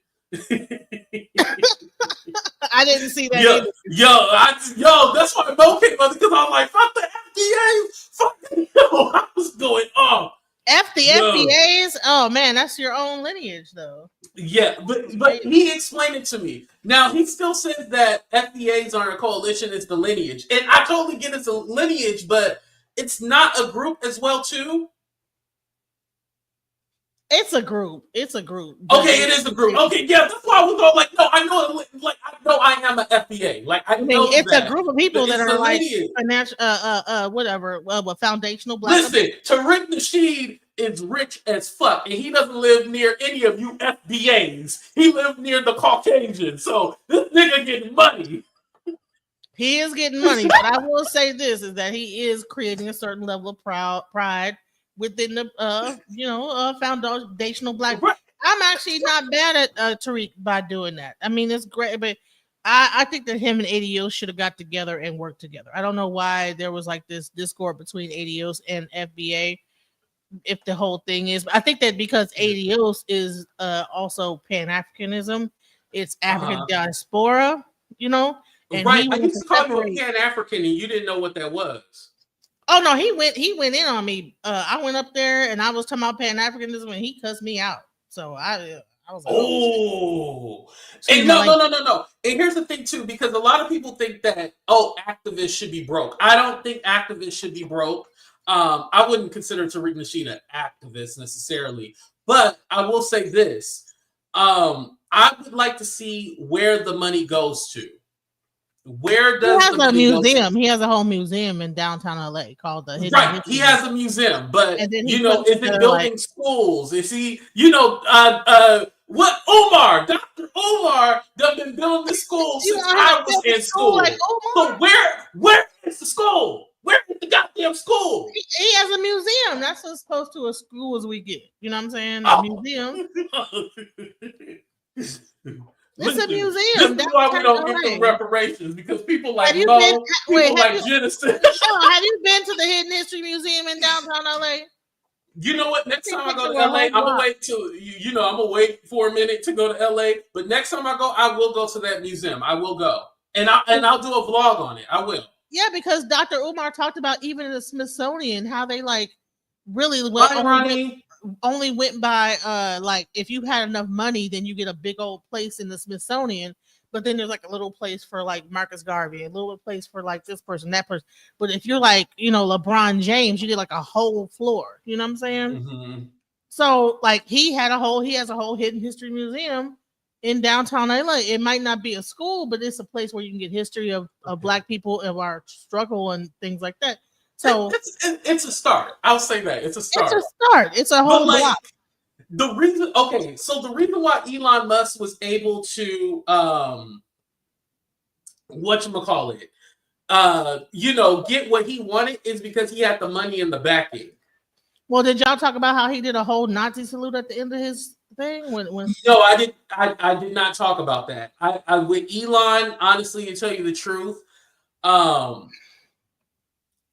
I didn't see that. Yo, that's why Mo came up because I was like, fuck the FDA. Fuck the I was going off. FBAs? Oh man, that's your own lineage though. Yeah, but he explained it to me. Now he still says that FBAs aren't a coalition, it's the lineage. And I totally get it's a lineage, but it's not a group as well too. It's a group. Okay, it is a group. Okay, yeah, that's why I was all like, no, I know, like I know I am an FBA. Like I know it's that, a group of people that are like lineage. financial, whatever, foundational black. Listen, Tariq Nasheed is rich as fuck, and he doesn't live near any of you FBAs. He lives near the Caucasians, so this nigga getting money. He is getting money, but I will say this is that he is creating a certain level of pride within the foundational black. Right. I'm actually not bad at Tariq by doing that. I mean, it's great, but I think that him and ADOs should have got together and worked together. I don't know why there was like this discord between ADOs and FBA. If the whole thing is, I think that because ADOs is also Pan-Africanism, it's African diaspora, And right, I used to call you a Pan-African, and you didn't know what that was. Oh no, he went in on me. I went up there and I was talking about Pan-Africanism, and he cussed me out. So I was like, and no. And here's the thing too, because a lot of people think that activists should be broke. I don't think activists should be broke. I wouldn't consider Tariq Nasheed an activist necessarily, but I will say this: I would like to see where the money goes to. Where does he has a museum? He has a whole museum in downtown LA called the Hidden History. He has a museum, but is it building schools? Is he, what Omar, Dr. Omar, done been building the school since I was in school. Like so where is the school? Where is the goddamn school? He has a museum. That's as close to a school as we get. You know what I'm saying? A museum. It's a museum. This is why we don't get the reparations, because people like Genesis. Have you been to the Hidden History Museum in downtown LA? You know what? Next time I go to LA, I'm gonna wait till I'm gonna wait for a minute to go to LA. But next time I go, I will go to that museum. I will go, and I'll do a vlog on it. I will. Yeah, because Dr. Umar talked about even in the Smithsonian how they like really only went by like if you had enough money, then you get a big old place in the Smithsonian. But then there's like a little place for like Marcus Garvey, a little place for like this person, that person. But if you're like, LeBron James, you get like a whole floor. You know what I'm saying? Mm-hmm. So like he has a whole Hidden History Museum in downtown LA. It might not be a school, but it's a place where you can get history of Black people, of our struggle and things like that. So it's a start. I'll say that it's a start. It's a whole block. The reason why Elon Musk was able to get what he wanted is because he had the money and the backing. Well, did y'all talk about how he did a whole Nazi salute at the end of his thing? When No, I did not talk about that. I with Elon, honestly, to tell you the truth, um,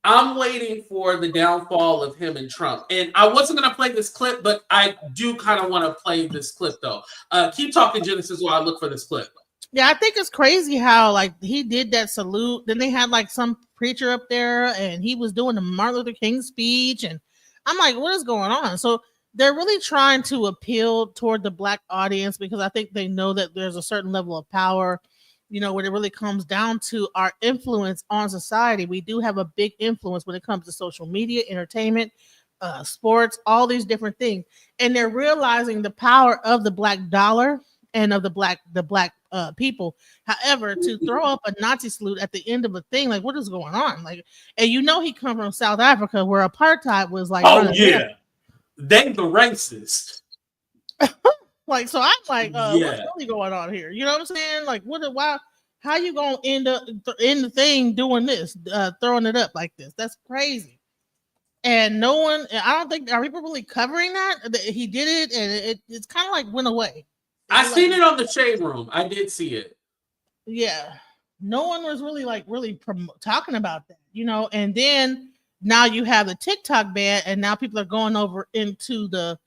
I'm waiting for the downfall of him and Trump. And I wasn't going to play this clip, but I do kind of want to play this clip, though. Keep talking, Genesis, while I look for this clip. Yeah, I think it's crazy how like he did that salute. Then they had like some preacher up there and he was doing the Martin Luther King speech. And I'm like, what is going on? So they're really trying to appeal toward the black audience because I think they know that there's a certain level of power, you know, when it really comes down to our influence on society. We do have a big influence when it comes to social media, entertainment, sports, all these different things. And they're realizing the power of the black dollar and of the black people. However, to throw up a Nazi salute at the end of a thing, like what is going on? Like, and you know he come from South Africa where apartheid was like, oh yeah, they the racist. Like, so I'm like, Yeah. what's really going on here? You know what I'm saying? Like, why? How you gonna end up in the thing doing this, throwing it up like this? That's crazy. And no one, I don't think, are people really covering that? He did it, and it's kind of like went away. I seen it on the Shade Room. I did see it. Yeah, no one was really talking about that, you know. And then now you have the TikTok ban, and now people are going over into the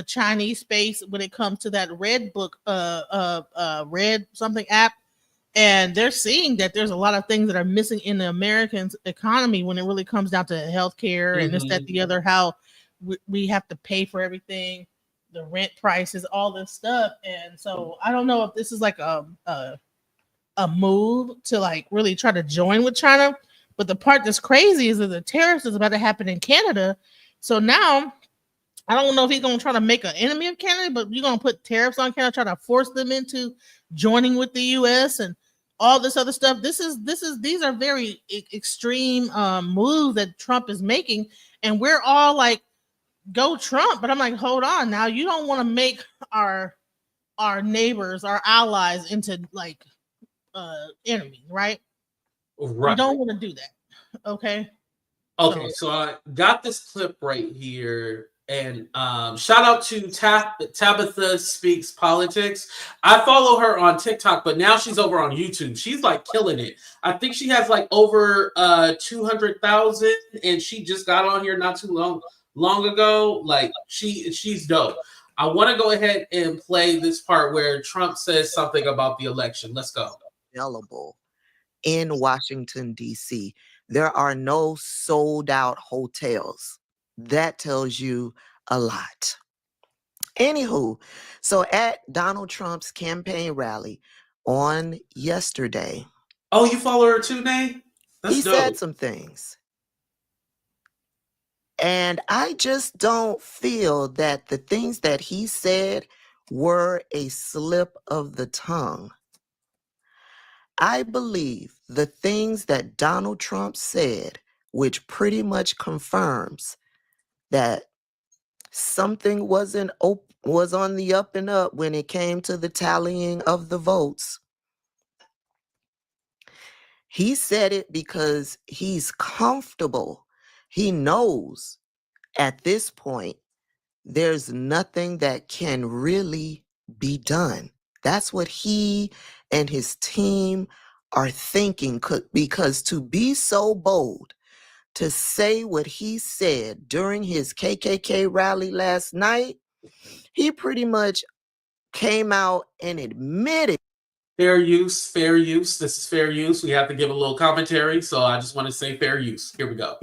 Chinese space when it comes to that Red Book, Red something app, and they're seeing that there's a lot of things that are missing in the American economy when it really comes down to healthcare and this, that, the other. How we have to pay for everything. The rent prices, all this stuff. And so I don't know if this is like a move to like really try to join with China. But the part that's crazy is that the tariffs is about to happen in Canada. So now I don't know if he's going to try to make an enemy of Canada, but you're going to put tariffs on Canada, try to force them into joining with the US and all this other stuff. These are very extreme moves that Trump is making. And we're all like, go Trump, but I'm like, hold on, now you don't want to make our neighbors, our allies into like enemies, right? Right. You don't want to do that. Okay. So I got this clip right here, and shout out to Tabitha Speaks Politics. I follow her on TikTok, but now she's over on YouTube. She's like killing it. I think she has like over 200,000, and she just got on here not too long ago. Like she's dope. I want to go ahead and play this part where Trump says something about the election. Let's go. Available in Washington, D.C. There are no sold out hotels. That tells you a lot. Anywho, so at Donald Trump's campaign rally on yesterday. Oh, you follow her too, Nay? He said some things. And I just don't feel that the things that he said were a slip of the tongue. I believe the things that Donald Trump said, which pretty much confirms that something was on the up and up when it came to the tallying of the votes. He said it because he's comfortable. He knows at this point, there's nothing that can really be done. That's what he and his team are thinking, because to be so bold to say what he said during his KKK rally last night, he pretty much came out and admitted. Fair use, fair use. This is fair use. We have to give a little commentary, so I just want to say fair use. Here we go.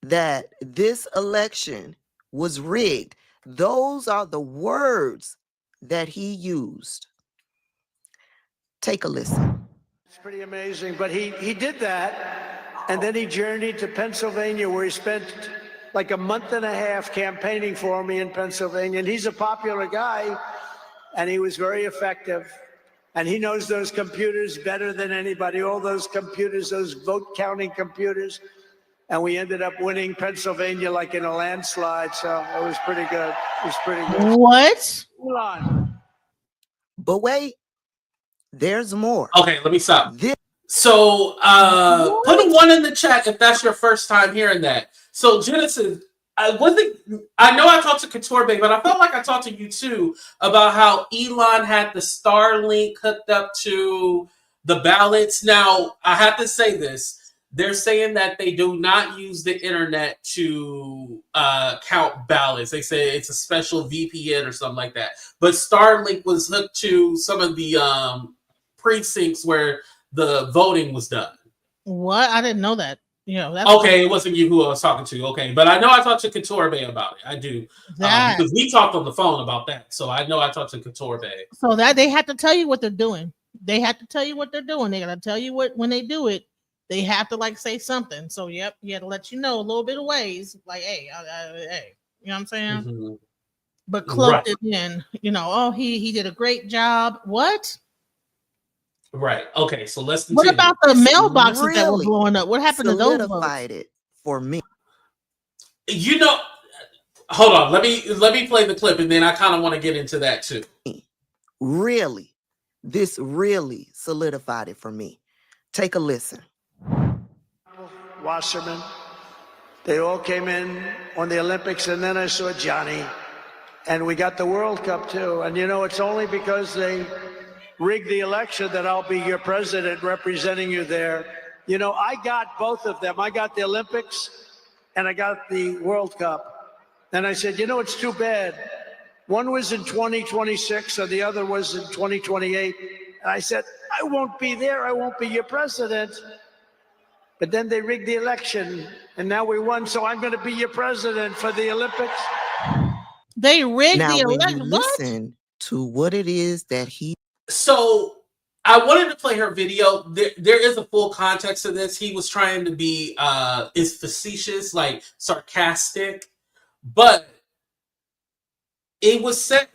That this election was rigged. Those are the words that he used. Take a listen. It's pretty amazing, but he did that, and then he journeyed to Pennsylvania, where he spent like a month and a half campaigning for me in Pennsylvania, and he's a popular guy, and he was very effective, and he knows those computers better than anybody, all those computers, those vote counting computers, and we ended up winning Pennsylvania like in a landslide, so it was pretty good. It was pretty good. What? Hold on. But wait, there's more. Okay, let me stop. So put a 1 in the chat if that's your first time hearing that. So Genesis, I know I talked to Couture Bay, but I felt like I talked to you too about how Elon had the Starlink hooked up to the ballots. Now, I have to say this. They're saying that they do not use the internet to count ballots. They say it's a special VPN or something like that. But Starlink was hooked to some of the precincts where the voting was done. What? I didn't know that. That's okay. It wasn't you who I was talking to. Okay, but I know I talked to Couture Bay about it. I do because we talked on the phone about that. So I know I talked to Couture Bay. So that they have to tell you what they're doing. They have to tell you what they're doing. They got to tell you when they do it. They have to like say something. So yep, you had to let you know a little bit of ways. Like hey, hey, you know what I'm saying? Mm-hmm. But cloaked it in. Oh, he did a great job. What? Right. Okay. So let's continue. What about the mailboxes that were blowing up? What happened to those? Solidified it for me. Hold on. Let me play the clip, and then I kind of want to get into that too. Really, this really solidified it for me. Take a listen. Wasserman, they all came in on the Olympics, and then I saw Johnny, and we got the World Cup too. And it's only because they rigged the election that I'll be your president representing you there. I got both of them. I got the Olympics and I got the World Cup. And I said, it's too bad. One was in 2026 and the other was in 2028. And I said, I won't be there. I won't be your president. But then they rigged the election and now we won. So I'm going to be your president for the Olympics. They rigged the election. When you listen to what it is that he. So I wanted to play her video. There is a full context to this. He was trying to be is facetious, like sarcastic, but it was said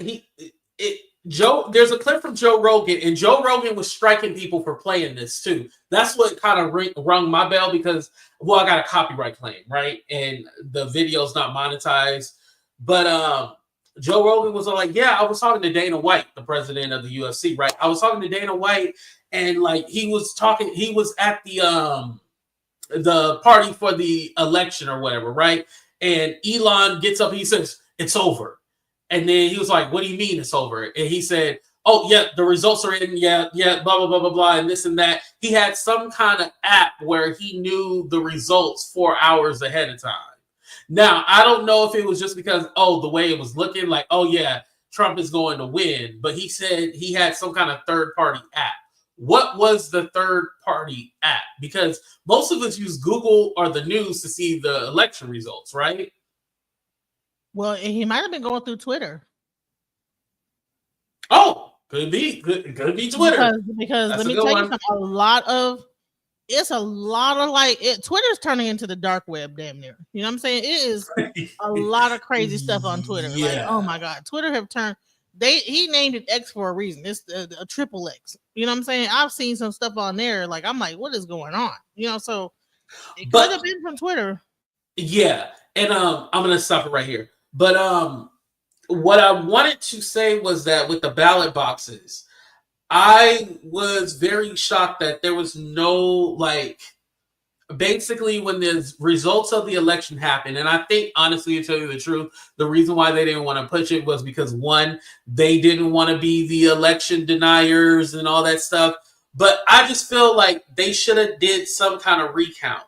there's a clip from Joe Rogan, and Joe Rogan was striking people for playing this too. That's what kind of rung my bell because I got a copyright claim, right? And the video's not monetized. But Joe Rogan was like, yeah, I was talking to Dana White, the president of the UFC, right? I was talking to Dana White, and like he was at the party for the election or whatever, right? And Elon gets up, he says, it's over. And then he was like, what do you mean it's over? And he said, oh, yeah, the results are in, yeah, blah, blah, blah, blah, blah, and this and that. He had some kind of app where he knew the results 4 hours ahead of time. Now, I don't know if it was just because, the way it was looking like, yeah, Trump is going to win. But he said he had some kind of third-party app. What was the third-party app? Because most of us use Google or the news to see the election results, right? Well, he might have been going through Twitter. Oh, could be Twitter. Because let me tell you something, it's a lot of Twitter's turning into the dark web damn near. You know what I'm saying? It is a lot of crazy stuff on Twitter. Yeah. Like, oh my God, Twitter have turned. He named it X for a reason. It's a triple X. You know what I'm saying? I've seen some stuff on there. Like I'm like, what is going on? So it could have been from Twitter. Yeah, and I'm gonna stop it right here. But what I wanted to say was that with the ballot boxes, I was very shocked that there was no basically when the results of the election happened, and I think honestly, to tell you the truth, the reason why they didn't want to push it was because one, they didn't want to be the election deniers and all that stuff. But I just feel like they should have did some kind of recount.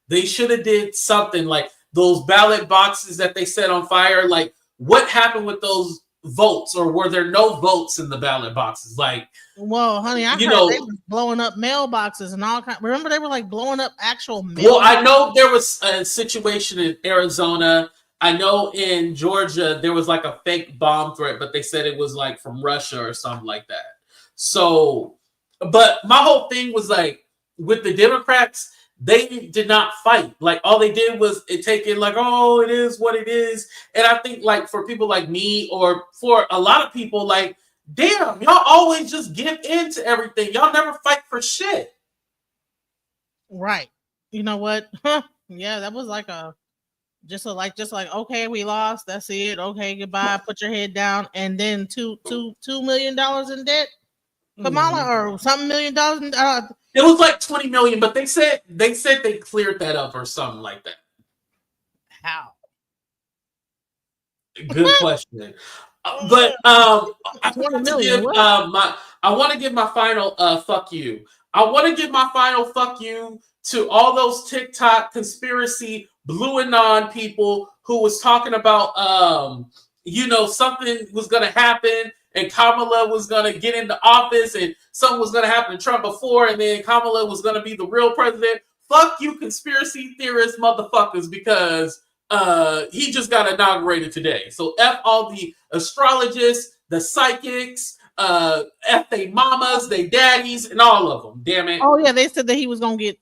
They should have did something like those ballot boxes that they set on fire. Like what happened with those votes, or were there no votes in the ballot boxes? Well, honey, I heard they were blowing up mailboxes and all kind. Remember, they were blowing up actual mail. Well, I know there was a situation in Arizona. I know in Georgia there was a fake bomb threat, but they said it was from Russia or something like that. So, but my whole thing was with the Democrats, they did not fight. All they did was take it it is what it is. And I think for people like me, or for a lot of people, damn, y'all always just give in to everything. Y'all never fight for shit. Right. You know what? Yeah, that was just okay, we lost. That's it. Okay, goodbye. Put your head down. And then $2 million in debt, Kamala, or something $1 million. It was 20 million, but they said they cleared that up or something like that. How? Good question. But I 20 want to million. give What? my final fuck you. I want to give my final fuck you to all those TikTok conspiracy blue and non people who was talking about something was gonna happen and Kamala was gonna get into office and something was gonna happen to Trump before and then Kamala was gonna be the real president. Fuck you, conspiracy theorist motherfuckers, because he just got inaugurated today. So F all the astrologists, the psychics, F they mamas, they daddies, and all of them. Damn it. Oh yeah, they said that he was gonna get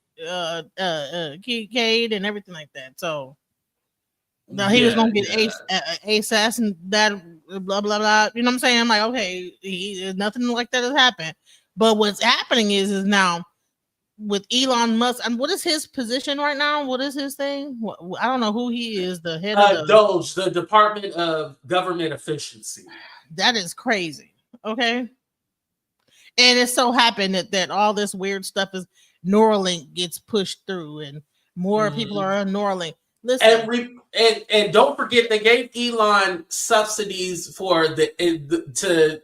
Kincaid and everything like that. So no, he was gonna get ASAS and that blah blah blah. You know what I'm saying? I'm like, okay, nothing like that has happened. But what's happening is now with Elon Musk, and what is his position right now? What is his thing? I don't know who he is. The head of the DOGE, the Department of Government Efficiency. That is crazy. Okay, and it so happened that all this weird stuff is Neuralink gets pushed through, and more people are on Neuralink. Listen, and don't forget they gave Elon subsidies for to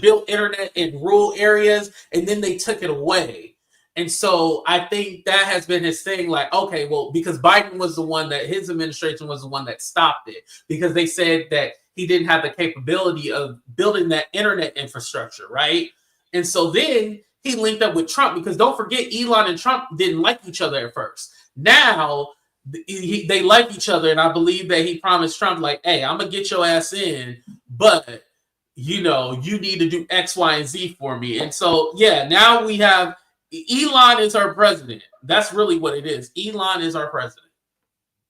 build internet in rural areas, and then they took it away. And so I think that has been his thing. Like, okay, well, because Biden was the one that his administration was the one that stopped it because they said that he didn't have the capability of building that internet infrastructure, right? And so then he linked up with Trump because don't forget, Elon and Trump didn't like each other at first. Now they like each other, and I believe that he promised Trump, like, hey, I'm gonna get your ass in, but you need to do X, Y, and Z for me. And so yeah, now we have Elon is our president. That's really what it is. Elon is our president.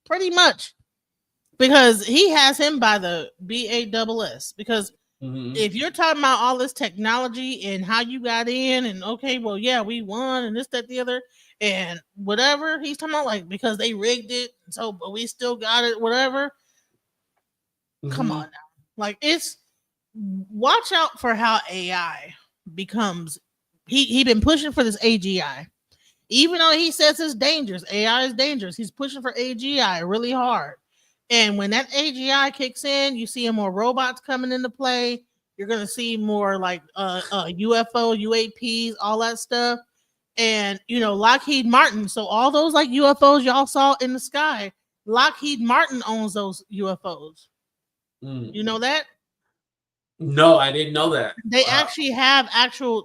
Pretty much. Because he has him by the BASS. Because if you're talking about all this technology and how you got in and okay, well, yeah, we won and this, that, the other, and whatever he's talking about, like, because they rigged it, so but we still got it, whatever. Come on now. Like, it's watch out for how AI becomes. He been pushing for this AGI. Even though he says it's dangerous, AI is dangerous. He's pushing for AGI really hard. And when that AGI kicks in, you see more robots coming into play. You're gonna see more like UFO, UAPs, all that stuff. And Lockheed Martin. So all those like UFOs y'all saw in the sky, Lockheed Martin owns those UFOs. You know that? No, I didn't know that. They actually have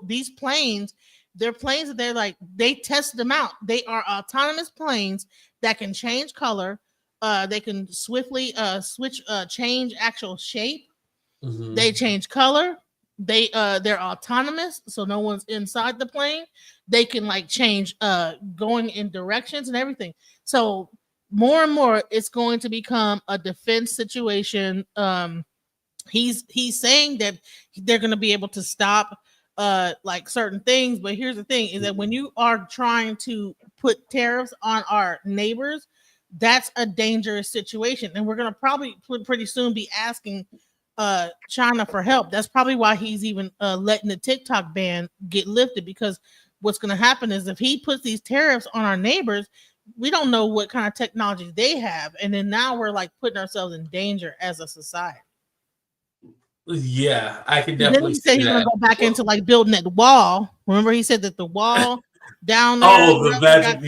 these planes. They're planes that they tested them out. They are autonomous planes that can change color. They can swiftly change actual shape. They change color. They're autonomous, so no one's inside the plane. They can change going in directions and everything. So more and more, it's going to become a defense situation. He's saying that they're going to be able to stop certain things, but here's the thing: is that when you are trying to put tariffs on our neighbors, that's a dangerous situation, and we're going to probably pretty soon be asking China for help. That's probably why he's even letting the TikTok ban get lifted, because what's going to happen is if he puts these tariffs on our neighbors, we don't know what kind of technology they have, and then now we're putting ourselves in danger as a society. Yeah, I can definitely. Then he said he's gonna go back into building that wall. Remember, he said that the wall down there.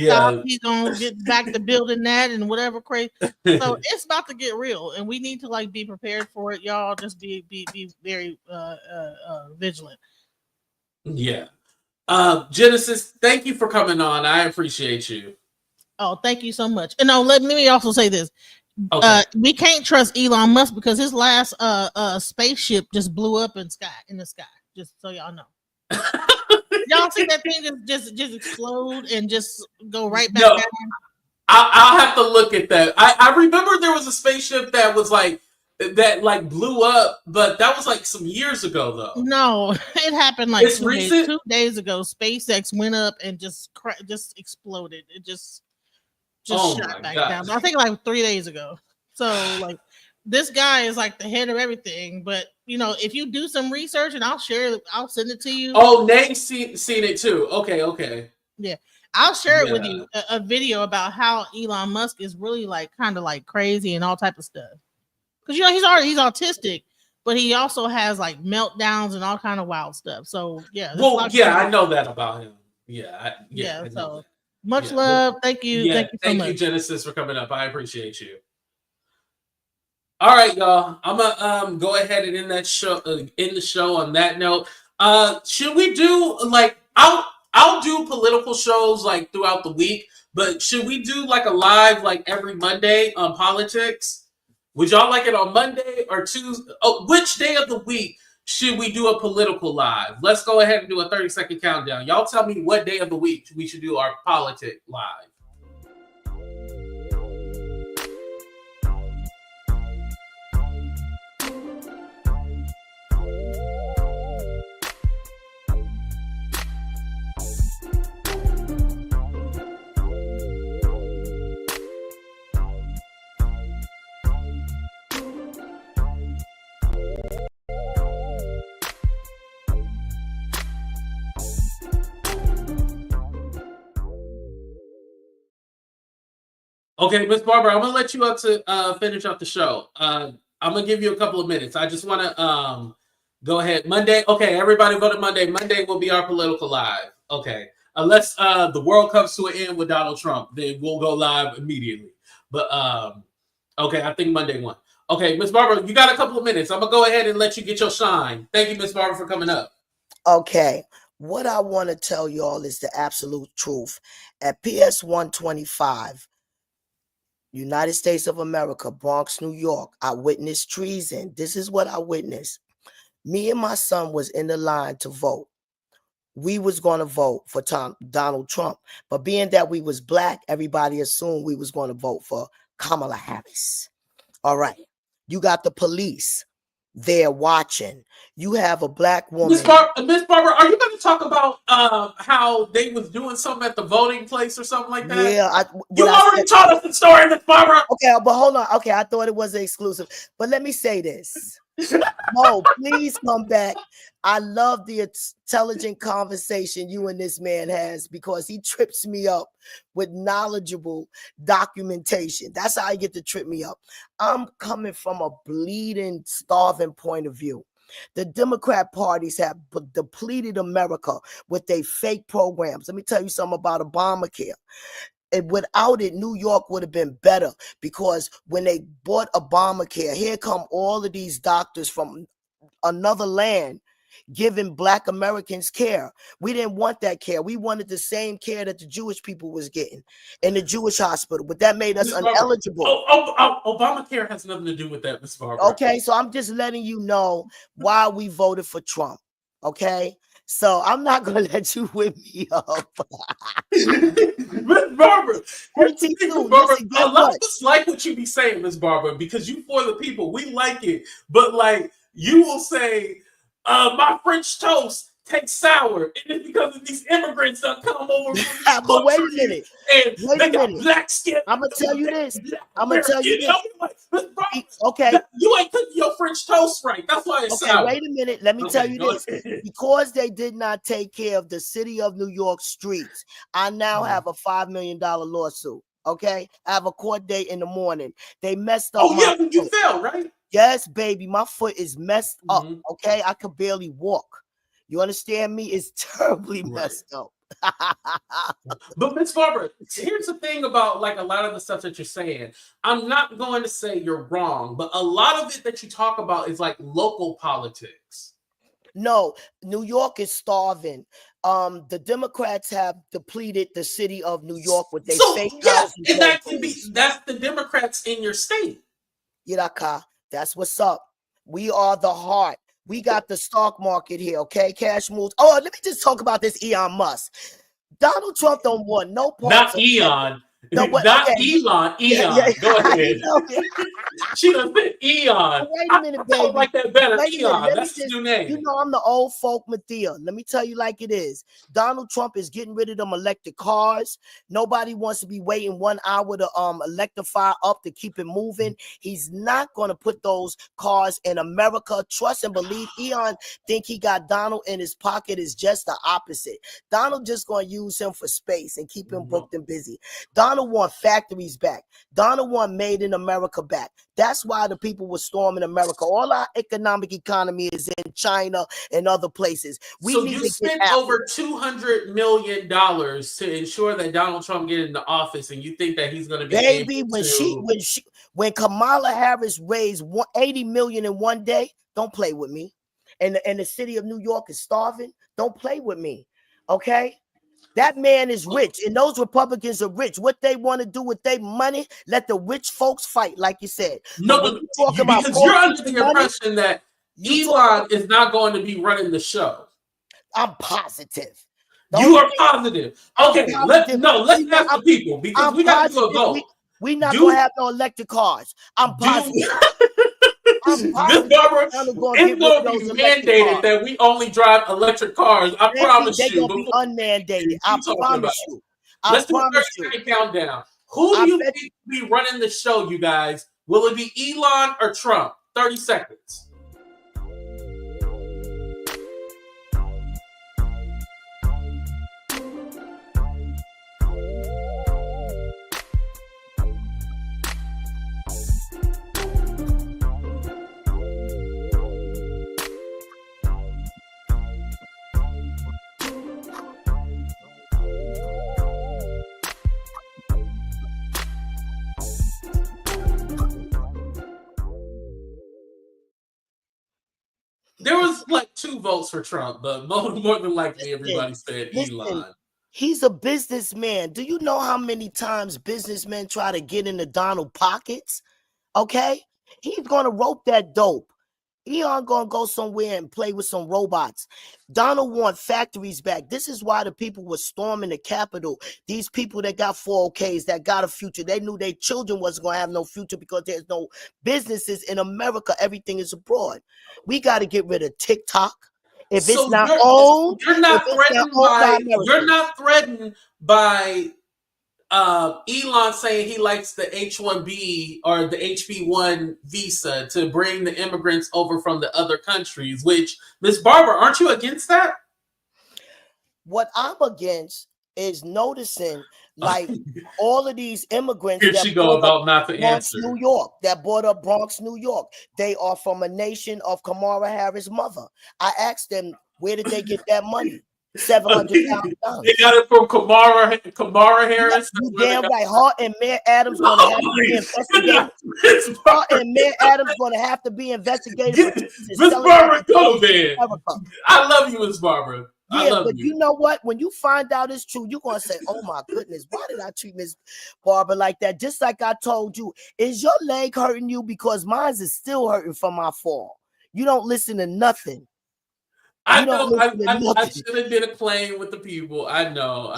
He's gonna get back to building that and whatever crazy. So it's about to get real, and we need to be prepared for it, y'all. Just be very vigilant. Yeah, Genesis, thank you for coming on. I appreciate you. Oh, thank you so much. And let me also say this. Okay. We can't trust Elon Musk because his last spaceship just blew up in the sky. Just so y'all know. Y'all see that thing just explode and just go right back down? I'll have to look at that. I remember there was a spaceship that was that blew up, but that was some years ago though. No, it happened it's recent. 2 days ago. SpaceX went up and just exploded. It just shot back down. I think 3 days ago. So this guy is the head of everything. But if you do some research, and I'll send it to you. Oh, Nate's seen it too. Okay. Yeah, I'll share it with you. A video about how Elon Musk is really kind of crazy and all type of stuff. because he's autistic, but he also has like meltdowns and all kind of wild stuff. So yeah. Well, yeah, I know that about him. Yeah, I know so that. much Yeah. love. Thank you. Yeah, Thank you so much. Genesis, for coming up. I appreciate you. All right, y'all. I'm gonna go ahead and end the show on that note. Should we do like I'll do political shows like throughout the week, but should we do like a live like every Monday on politics? Would y'all like it on Monday or Tuesday? Oh, which day of the week should we do a political live? Let's go ahead and do a 30-second countdown. Y'all tell me what day of the week we should do our politic live. Okay, Miss Barbara, I'm gonna let you up to finish up the show. I'm gonna give you a couple of minutes. I just want to go ahead. Monday, okay, everybody voted Monday. Monday will be our political live. Okay, unless the world comes to an end with Donald Trump, then we'll go live immediately. But okay, I think Monday won. Okay, Miss Barbara, you got a couple of minutes. I'm gonna go ahead and let you get your shine. Thank you, Miss Barbara, for coming up. Okay, what I want to tell y'all is the absolute truth. At PS 125. United States of America, Bronx, New York, I witnessed treason. This is what I witnessed. Me and my son was in the line to vote. We was going to vote for Donald Trump. But being that we was black, everybody assumed we was going to vote for Kamala Harris. All right. You got the police there watching. You have a black woman. Miss Barbara, are you going to talk about how they was doing something at the voting place or something like that? Yeah. You already told us the story, Miss Barbara. Okay, but hold on. Okay, I thought it was an exclusive. But let me say this. Mo, please come back. I love the intelligent conversation you and this man has because he trips me up with knowledgeable documentation. That's how I get to trip me up. I'm coming from a bleeding, starving point of view. The Democrat parties have depleted America with their fake programs. Let me tell you something about Obamacare. And without it, New York would have been better because when they bought Obamacare, here come all of these doctors from another land giving black Americans care. We didn't want that care. We wanted the same care that the Jewish people was getting in the Jewish hospital, but that made us ineligible. Obamacare has nothing to do with that, Ms. Barbara. Okay, so I'm just letting you know why we voted for Trump. Okay, so I'm not gonna let you whip me up. Miss Barbara, listen, a lot of us like what you be saying, Miss Barbara, because you for the people. We like it, but like you will say, my French toast tastes sour, and it's because of these immigrants that come over from this but wait a minute. And they got black skin. I'm gonna tell you this. I'm gonna tell you this. Like, okay, you ain't cooking your French toast right. That's why it's sour. Wait a minute. Let me tell you this. Because they did not take care of the city of New York streets, I now have a $5 million lawsuit. Okay, I have a court date in the morning. They messed up. Oh yeah, you fell, right? Yes, baby. My foot is messed up. Okay, I could barely walk. You understand me? It's terribly messed up. But Miss Barbara, here's the thing about like a lot of the stuff that you're saying. I'm not going to say you're wrong, but a lot of it that you talk about is like local politics. No, New York is starving. The Democrats have depleted the city of New York with their fake housing. And that's the Democrats in your state. Yiraka, that's what's up. We are the heart. We got the stock market here, okay? Cash moves. Oh, let me just talk about this Elon Musk. Donald Trump don't want no parts. Not Elon. No, not Elon. Go ahead. She done said Eon. Wait a minute, baby. I like that better. Eon. That's his new name. You know, I'm the old folk Medea. Let me tell you like it is. Donald Trump is getting rid of them electric cars. Nobody wants to be waiting 1 hour to electrify up to keep it moving. He's not going to put those cars in America. Trust and believe. Eon think he got Donald in his pocket is just the opposite. Donald just going to use him for space and keep him booked and busy. Donald Donald want factories back. Donald want made in America back. That's why the people were storming America. All our economic economy is in China and other places. We So need you to get spent over $200 million to ensure that Donald Trump get into office, and you think that he's going to be baby, able to? when Kamala Harris raised 80 million in one day, don't play with me. And the city of New York is starving. Don't play with me. Okay? That man is rich, and those Republicans are rich. What they want to do with their money, let the rich folks fight, like you said. No, But when you talk about because you're under the money, impression that Elon is not going to be running the show. I'm positive. You are positive. Okay, let's ask the people, because we got to do a vote. We're not going to have no electric cars. I'm positive. Miss Barbara, it's going to be mandated that we only drive electric cars. I promise you. They're going to be unmandated. I promise you. Let's do a 30-second countdown. Who do you think will be running the show, you guys? Will it be Elon or Trump? 30 seconds. There was like 2 votes for Trump, but more than likely everybody said Elon. He's a businessman. Do you know how many times businessmen try to get into Donald pockets? Okay? He's going to rope that dope. Elon going to go somewhere and play with some robots. Donald want factories back. This is why the people were storming the Capitol. These people that got 401ks, that got a future, they knew their children wasn't going to have no future because there's no businesses in America. Everything is abroad. We got to get rid of TikTok. If it's not owned, you're not threatened by Elon saying he likes the H-1B or the HB1 visa to bring the immigrants over from the other countries, which, Miss Barbara, aren't you against that? What I'm against is noticing like all of these immigrants Here she go about not to answer. New York, that brought up Bronx, New York. They are from a nation of Kamala Harris' mother. I asked them, where did they get that money? $700,000. They got it from Kamala Harris. You damn right. Hart and Mayor Adams going to have to be investigated. Hart and Mayor Adams going to have to be investigated. Miss Barbara, go, man. I love you, Miss Barbara. Yeah, but you know what? When you find out it's true, you're going to say, oh, my goodness, why did I treat Miss Barbara like that? Just like I told you, is your leg hurting you? Because mine is still hurting from my fall. You don't listen to nothing. I know. I should have been playing with the people. I know.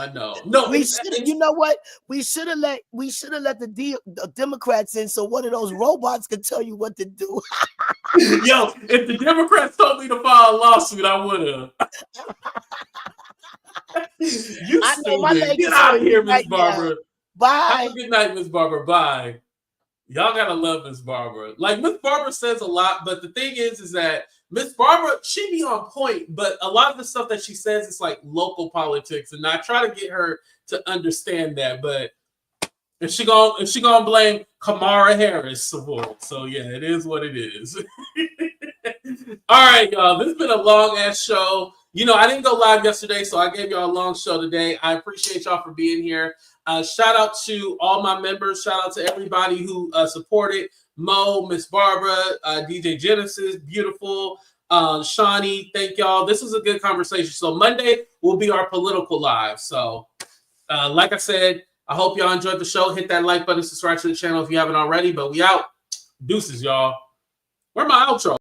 No, we should. You know what? We should have let the Democrats in, so one of those robots could tell you what to do. Yo, if the Democrats told me to file a lawsuit, I would have. You stupid. Get out of here, Miss Barbara. Bye. Have a good night, Miss Barbara. Bye. Y'all gotta love Miss Barbara. Like, Miss Barbara says a lot, but the thing is that Miss Barbara, she be on point, but a lot of the stuff that she says is like local politics, and I try to get her to understand that. But if she gonna blame Kamala Harris, so yeah, it is what it is. All right, y'all. This has been a long ass show. You know, I didn't go live yesterday, so I gave y'all a long show today. I appreciate y'all for being here. Shout out to all my members. Shout out to everybody who supported. Mo, Miss Barbara, DJ Genesis, beautiful. Shawnee, thank y'all. This was a good conversation. So Monday will be our political live. So like I said, I hope y'all enjoyed the show. Hit that like button, subscribe to the channel if you haven't already. But we out. Deuces, y'all. Where my outro?